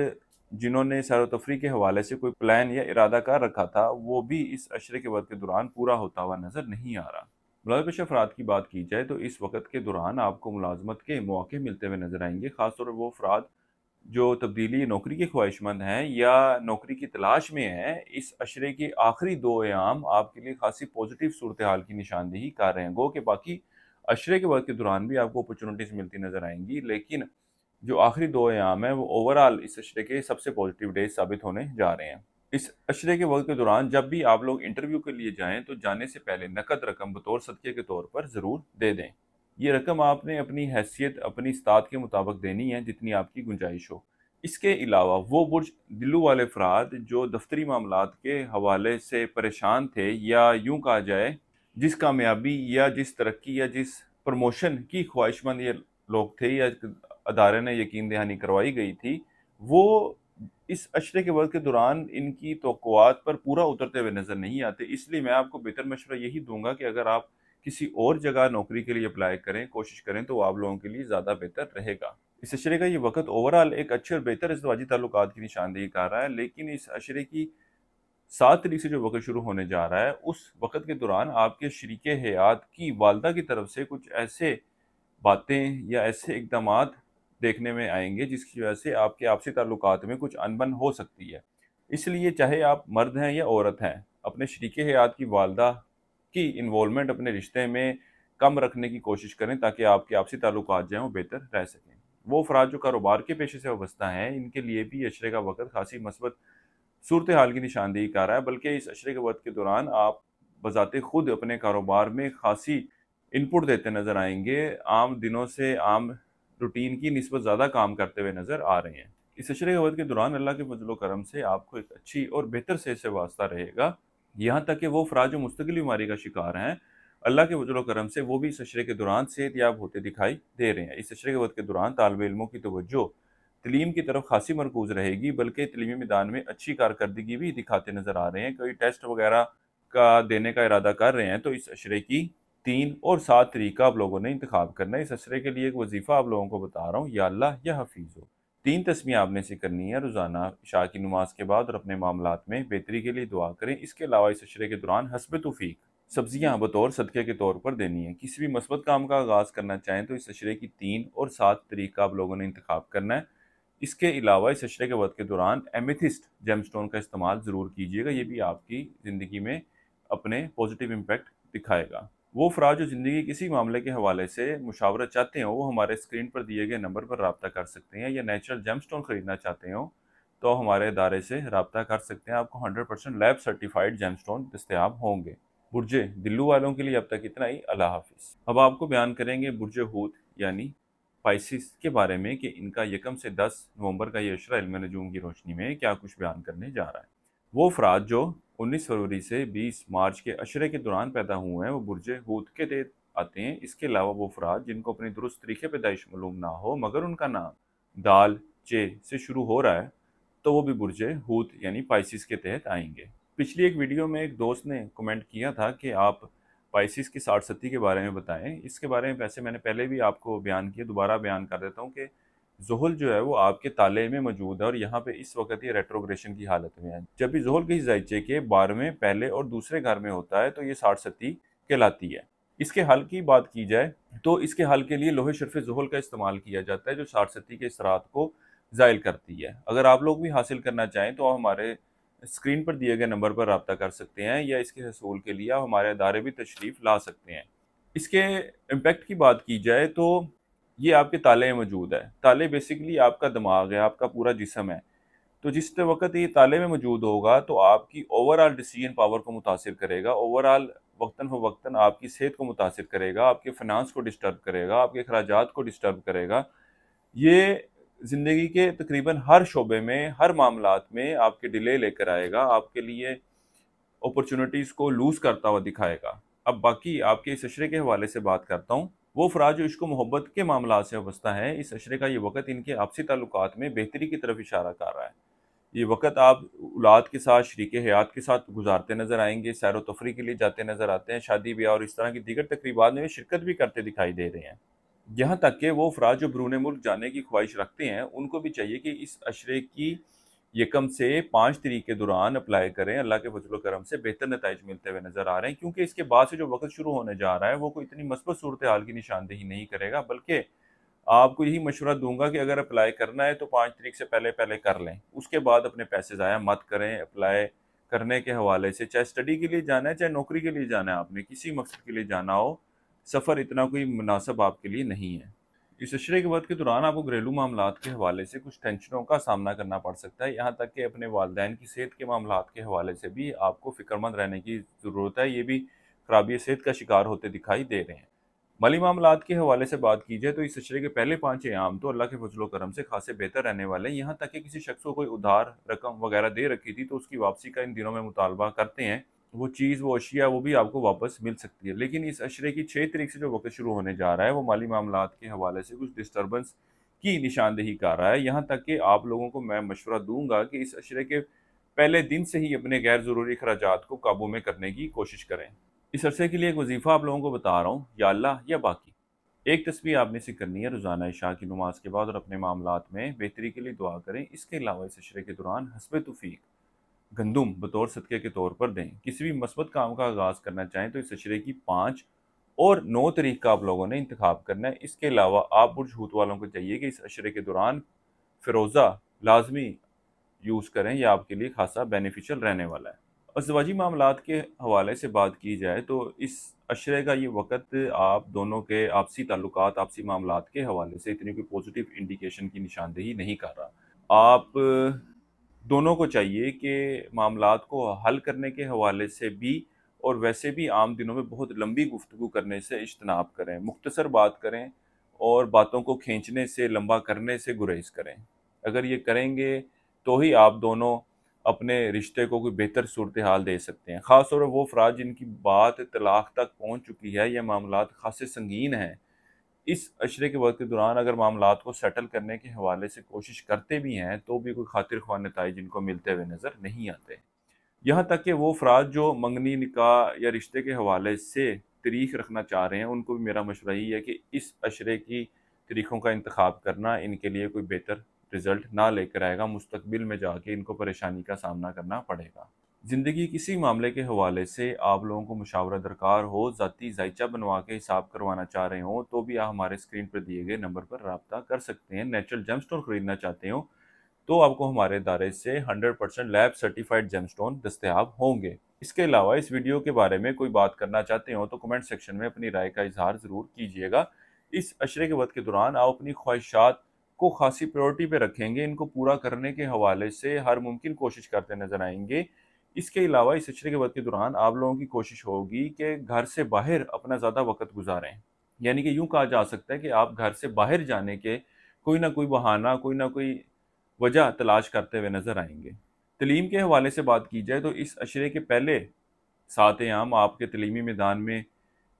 जिन्होंने सैर व तफरीह के हवाले से कोई प्लान या इरादा कर रखा था, वो भी इस अशरे के वक़्त के दौरान पूरा होता हुआ नज़र नहीं आ रहा। मुलाज़िम पेशा अफराद की बात की जाए तो इस वक़्त के दौरान आपको मुलाज़मत के मौके मिलते हुए नज़र आएंगे, ख़ासतौर पर वो अफराद जो तब्दीली नौकरी के ख्वाहिशमंद हैं या नौकरी की तलाश में हैं, इस अशरे के आखिरी 2 अयाम आपके लिए खासी पॉजिटिव सूरत हाल की निशानदेही कर रहे हैं। गो कि बाकी अशरे के वक़्त के दौरान भी आपको अपॉर्चुनिटीज़ मिलती नज़र आएँगी, लेकिन जो आखिरी 2 अयाम हैं, वो ओवरऑल इस अशरे के सबसे पॉजिटिव डेज़ साबित होने जा रहे हैं। इस अशरे के वक़्त के दौरान जब भी आप लोग इंटरव्यू के लिए जाएँ, तो जाने से पहले नकद रकम बतौर सदक़े के तौर पर ज़रूर दे दें। ये रकम आपने अपनी हैसियत, अपनी इस्तात के मुताबिक देनी है, जितनी आपकी गुंजाइश हो। इसके अलावा वो बुर्ज दिल्लू वाले अफ़राद जो दफ्तरी मामलात के हवाले से परेशान थे, या यूँ कहा जाए जिस कामयाबी या जिस तरक्की या जिस प्रमोशन की ख्वाहिशमंद ये लोग थे या अदारे ने यकीन दहानी करवाई गई थी, वो इस अशरे के वक़्त के दौरान इनकी तवक्कुआत पर पूरा उतरते हुए नज़र नहीं आते। इसलिए मैं आपको बेहतर मशवरा यही दूँगा कि अगर आप किसी और जगह नौकरी के लिए अप्लाई करें, कोशिश करें, तो आप लोगों के लिए ज़्यादा बेहतर रहेगा। इस अशरे का ये वक़्त ओवरऑल एक अच्छे और बेहतर इज़्दिवाजी ताल्लुकात की निशानदेही कर रहा है, लेकिन इस अशरे की 7 तारीख से जो वक़्त शुरू होने जा रहा है, उस वक़्त के दौरान आपके शरीके हयात की वालिदा की तरफ से कुछ ऐसे बातें या ऐसे इक़दामात देखने में आएँगे, जिसकी वजह से आपके आपसी ताल्लुकात में कुछ अनबन हो सकती है। इसलिए चाहे आप मर्द हैं या औरत हैं, अपने शरीके हयात की वालिदा की इन्वॉल्वमेंट अपने रिश्ते में कम रखने की कोशिश करें, ताकि आपके आपसी ताल्लुकात जो हैं वो बेहतर रह सकें। वो अफ़राद जो कारोबार के पेशे से वाबस्ता हैं, इनके लिए भी अशरे का वक़्त खासी मस्बत सूरत हाल की निशानदेही कर रहा है, बल्कि इस अशरे के वक़्त के दौरान आप बज़ाते खुद अपने कारोबार में खासी इनपुट देते नज़र आएँगे। आम दिनों से आम रूटीन की निस्बत ज़्यादा काम करते हुए नज़र आ रहे हैं। इस अशरे के वक़्त के दौरान अल्लाह के फज़ल व करम से आपको एक अच्छी और बेहतर सेहत से वास्ता रहेगा। यहाँ तक कि वो अफ़राद जो मुस्तकिल बीमारी का शिकार हैं, अल्लाह के फज़ल व करम से वो भी इस अशरे के दौरान सेहतयाब होते दिखाई दे रहे हैं। इस अशरे के वक़्त के दौरान तालिब इल्मों की तवज्जो तलीम की तरफ खासी मरकूज़ रहेगी, बल्कि तलीमी मैदान में अच्छी कारकर्दगी भी दिखाते नज़र आ रहे हैं। कोई टेस्ट वगैरह का देने का इरादा कर रहे हैं, तो इस अशरे की 3 और 7 तारीख का आप लोगों ने इंतखाब करना है। इस अशरे के लिए एक वजीफ़ा आप लोगों को बता रहा हूँ, या अल्लाह या हफ़ीज़ हो। 3 तस्बीह आपने से करनी है रोज़ाना इशा की नमाज़ के बाद, और अपने मामलात में बेहतरी के लिए दुआ करें। इसके अलावा इस अशरे के दौरान हस्ब तौफ़ीक सब्ज़ियाँ बतौर सदक़े के तौर पर देनी है। किसी भी मस्बत काम का आगाज़ करना चाहें, तो इस अशरे की 3 और 7 तारीख का आप लोगों ने इंतखाब करना है। इसके अलावा इस अशरे के वक़्त के दौरान एमेथिस्ट जेमस्टोन का इस्तेमाल ज़रूर कीजिएगा, ये भी आपकी ज़िंदगी में अपने पॉजिटिव इम्पैक्ट दिखाएगा। वो अफ़राद जो ज़िंदगी के किसी मामले के हवाले से मुशावरत चाहते हों, वो हमारे स्क्रीन पर दिए गए नंबर पर राब्ता कर सकते हैं, या नेचुरल जेमस्टोन खरीदना चाहते हों, तो हमारे इदारे से राब्ता कर सकते हैं। आपको 100% लैब सर्टिफाइड जेमस्टोन दस्तयाब होंगे। बुर्ज दिल्लू वालों के लिए अब तक इतना ही। अल्लाह हाफ़िज़। अब आपको बयान करेंगे बुर्ज हूत यानी स्पाइसिस के बारे में, कि इनका 1 से 10 नवंबर का ये अशरा इल्म नजूम की रोशनी में क्या कुछ बयान करने जा रहा है। वो अफराद जो 19 फरवरी से 20 मार्च के अशरे के दौरान पैदा हुए हैं, वो बुर्ज हूत के तहत आते हैं। इसके अलावा वो अफराद जिनको अपनी दुरुस्त तरीके पैदाइश मालूम ना हो, मगर उनका नाम दाल चे से शुरू हो रहा है, तो वो भी बुर्ज हूत यानी पाइसिस के तहत आएंगे। पिछली एक वीडियो में एक दोस्त ने कमेंट किया था कि आप पाइसिस की 60 सती के बारे में बताएं। इसके बारे में वैसे मैंने पहले भी आपको बयान किया, दोबारा बयान कर देता हूं कि ज़ुहल जो है वो आपके ताले में मौजूद है, और यहाँ पे इस वक्त ये रेट्रोग्रेशन की हालत में है। जब भी ज़ुहल किसी ज़ाइचे के 12वें पहले और दूसरे घर में होता है, तो ये 60 सती कहलाती है। इसके हल की बात की जाए, तो इसके हल के लिए लोहे शर्फ़ ज़ुहल का इस्तेमाल किया जाता है, जो 60 सती के इसरात को ज़ाइल करती है। अगर आप लोग भी हासिल करना चाहें, तो आप हमारे स्क्रीन पर दिए गए नंबर पर राब्ता कर सकते हैं, या इसके हसूल के लिए आप हमारे अदारे भी तशरीफ़ ला सकते हैं। इसके इम्पैक्ट की बात की जाए, तो ये आपके ताले में मौजूद है। ताले बेसिकली आपका दिमाग है, आपका पूरा जिस्म है। तो जिस वक़्त ये ताले में मौजूद होगा, तो आपकी ओवरऑल डिसीजन पावर को मुतासिर करेगा, ओवरऑल वक्तन फ़वक्तन आपकी सेहत को मुतासिर करेगा, आपके फाइनेंस को डिस्टर्ब करेगा, आपके अखराजात को डिस्टर्ब करेगा। ये ज़िंदगी के तकरीबन हर शोबे में, हर मामलात में आपके डिले लेकर आएगा, आपके लिए अपॉर्चुनिटीज़ को लूज़ करता हुआ दिखाएगा। अब बाकी आपके इस अशरे के हवाले से बात करता हूँ। वो अफराद जो इश्क व मोहब्बत के मामलात से वाबस्ता हैं, इस अशरे का ये वक़्त इनके आपसी ताल्लुकात में बेहतरी की तरफ इशारा कर रहा है। ये वक़्त आप औलाद के साथ, शरीके हयात के साथ गुज़ारते नज़र आएँगे, सैर व तफरीह के लिए जाते नज़र आते हैं, शादी-ब्याह और इस तरह की दीगर तकरीबात में शिरकत भी करते दिखाई दे रहे हैं। यहाँ तक कि वो अफराद जो बैरून मुल्क जाने की ख्वाहिश रखते हैं, उनको भी चाहिए कि इस अशरे की 1 से 5 तारीख के दौरान अप्लाई करें। अल्लाह के फज़ल व करम से बेहतर नताइज मिलते हुए नज़र आ रहे हैं, क्योंकि इसके बाद से जो वक़्त शुरू होने जा रहा है, वो कोई इतनी मस्बत सूरत हाल की निशानदेही नहीं करेगा, बल्कि आपको यही मशवरा दूंगा कि अगर अप्लाई करना है तो 5 तारीख से पहले पहले कर लें, उसके बाद अपने पैसे ज़ाया मत करें। अप्लाई करने के हवाले से, चाहे स्टडी के लिए जाना है चाहे नौकरी के लिए जाना है, आपने किसी मकसद के लिए जाना हो, सफ़र इतना कोई मुनासिब आपके लिए नहीं है। इस अशरे के वक्त के दौरान आपको घरेलू मामलात के हवाले से कुछ टेंशनों का सामना करना पड़ सकता है, यहाँ तक कि अपने वालिदैन की सेहत के मामलात के हवाले से भी आपको फ़िक्रमंद रहने की ज़रूरत है। ये भी खराबी सेहत का शिकार होते दिखाई दे रहे हैं। माली मामलात के हवाले से बात की जाए तो इस अशरे के पहले 5 अयाम तो अल्लाह के फजलो करम से खासे बेहतर रहने वाले हैं। यहाँ तक कि किसी शख्स को कोई उधार रकम वगैरह दे रखी थी तो उसकी वापसी का इन दिनों में मुतालबा करते हैं, वो चीज़ वो अशिया वो भी आपको वापस मिल सकती है। लेकिन इस अशरे की 6 तारीख से जो वक्त शुरू होने जा रहा है वो माली मामलात के हवाले से कुछ डिस्टर्बेंस की निशानदेही कर रहा है। यहाँ तक कि आप लोगों को मैं मशवरा दूंगा कि इस अशरे के पहले दिन से ही अपने गैर ज़रूरी अखराजात को काबू में करने की कोशिश करें। इस अरसे के लिए एक वजीफ़ा आप लोगों को बता रहा हूँ, या अल्लाह या बाकी। एक तस्बीह आपने से करनी है रोज़ाना इशा की नमाज के बाद, और अपने मामलात में बेहतरी के लिए दुआ करें। इसके अलावा इस अशरे के दौरान हस्बे तौफीक गंदुम बतौर सदक़े के तौर पर दें। किसी भी मस्बत काम का आगाज़ करना चाहें तो इस अशरे की 5 और 9 तारीख का आप लोगों ने इंतखाब करना है। इसके अलावा आप बुर्ज हूत वालों को चाहिए कि इस अशरे के दौरान फ़िरोज़ा लाजमी यूज़ करें, यह आपके लिए खासा बेनिफिशियल रहने वाला है। अज़वाजी मामलात के हवाले से बात की जाए तो इस अशरे का ये वक़्त आप दोनों के आपसी ताल्लुकात, आपसी मामलात के हवाले से इतनी कोई पॉजिटिव इंडिकेशन की निशानदेही नहीं कर रहा। आप दोनों को चाहिए कि मामलात को हल करने के हवाले से भी और वैसे भी आम दिनों में बहुत लंबी गुफ्तगू करने से इज्तनाब करें, मुख्तसर बात करें और बातों को खींचने से, लंबा करने से गुरेज करें। अगर ये करेंगे तो ही आप दोनों अपने रिश्ते को कोई बेहतर सूरत हाल दे सकते हैं। ख़ास तौर पर वो अफराद जिनकी बात तलाक तक पहुँच चुकी है या मामलात खासे संगीन हैं, इस अशरे के वक्त के दौरान अगर मामलात को सेटल करने के हवाले से कोशिश करते भी हैं तो भी कोई खातिर ख्वाह नताइज इनको मिलते हुए नज़र नहीं आते। यहाँ तक कि वो अफराद जो मंगनी, निकाह या रिश्ते के हवाले से तारीख रखना चाह रहे हैं, उनको भी मेरा मशवरा यही है कि इस अशरे की तारीखों का इंतखाब करना इनके लिए कोई बेहतर रिज़ल्ट ना लेकर आएगा। मुस्तकबिल में जाके इनको परेशानी का सामना करना पड़ेगा। ज़िंदगी किसी मामले के हवाले से आप लोगों को मुशावरा दरकार हो, ज़ाती ज़ायचा बनवा के हिसाब करवाना चाह रहे हों, तो भी आप हमारे स्क्रीन पर दिए गए नंबर पर रब्ता कर सकते हैं। नेचुरल जेमस्टोन ख़रीदना चाहते हो तो आपको हमारे इदारे से 100% लैब सर्टिफाइड जेमस्टोन दस्तयाब होंगे। इसके अलावा इस वीडियो के बारे में कोई बात करना चाहते हो तो कमेंट सेक्शन में अपनी राय का इजहार ज़रूर कीजिएगा। इस अशरे के वक्त के दौरान आप अपनी ख्वाहिशात को खासी प्रायोरिटी पे रखेंगे, इनको पूरा करने के हवाले से हर मुमकिन कोशिश करते नजर आएंगे। इसके अलावा इस अशरे के वक्त के दौरान आप लोगों की कोशिश होगी कि घर से बाहर अपना ज़्यादा वक्त गुजारें, यानी कि यूँ कहा जा सकता है कि आप घर से बाहर जाने के कोई ना कोई बहाना, कोई ना कोई वजह तलाश करते हुए नजर आएंगे। तलीम के हवाले से बात की जाए तो इस अशरे के पहले 7 अयाम आपके तलीमी मैदान में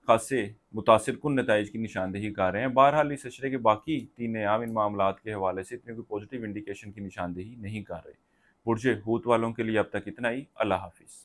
खासे मुतासिर कुन नताइज की निशानदेही कर रहे हैं। बहरहाल इस अशरे के बाकी 3 अयाम इन मामलात के हवाले से इतने कोई पॉजिटिव इंडिकेशन की निशानदेही नहीं कर रहे। बुर्ज हूत वालों के लिए अब तक इतना ही। अल्लाह हाफिज़।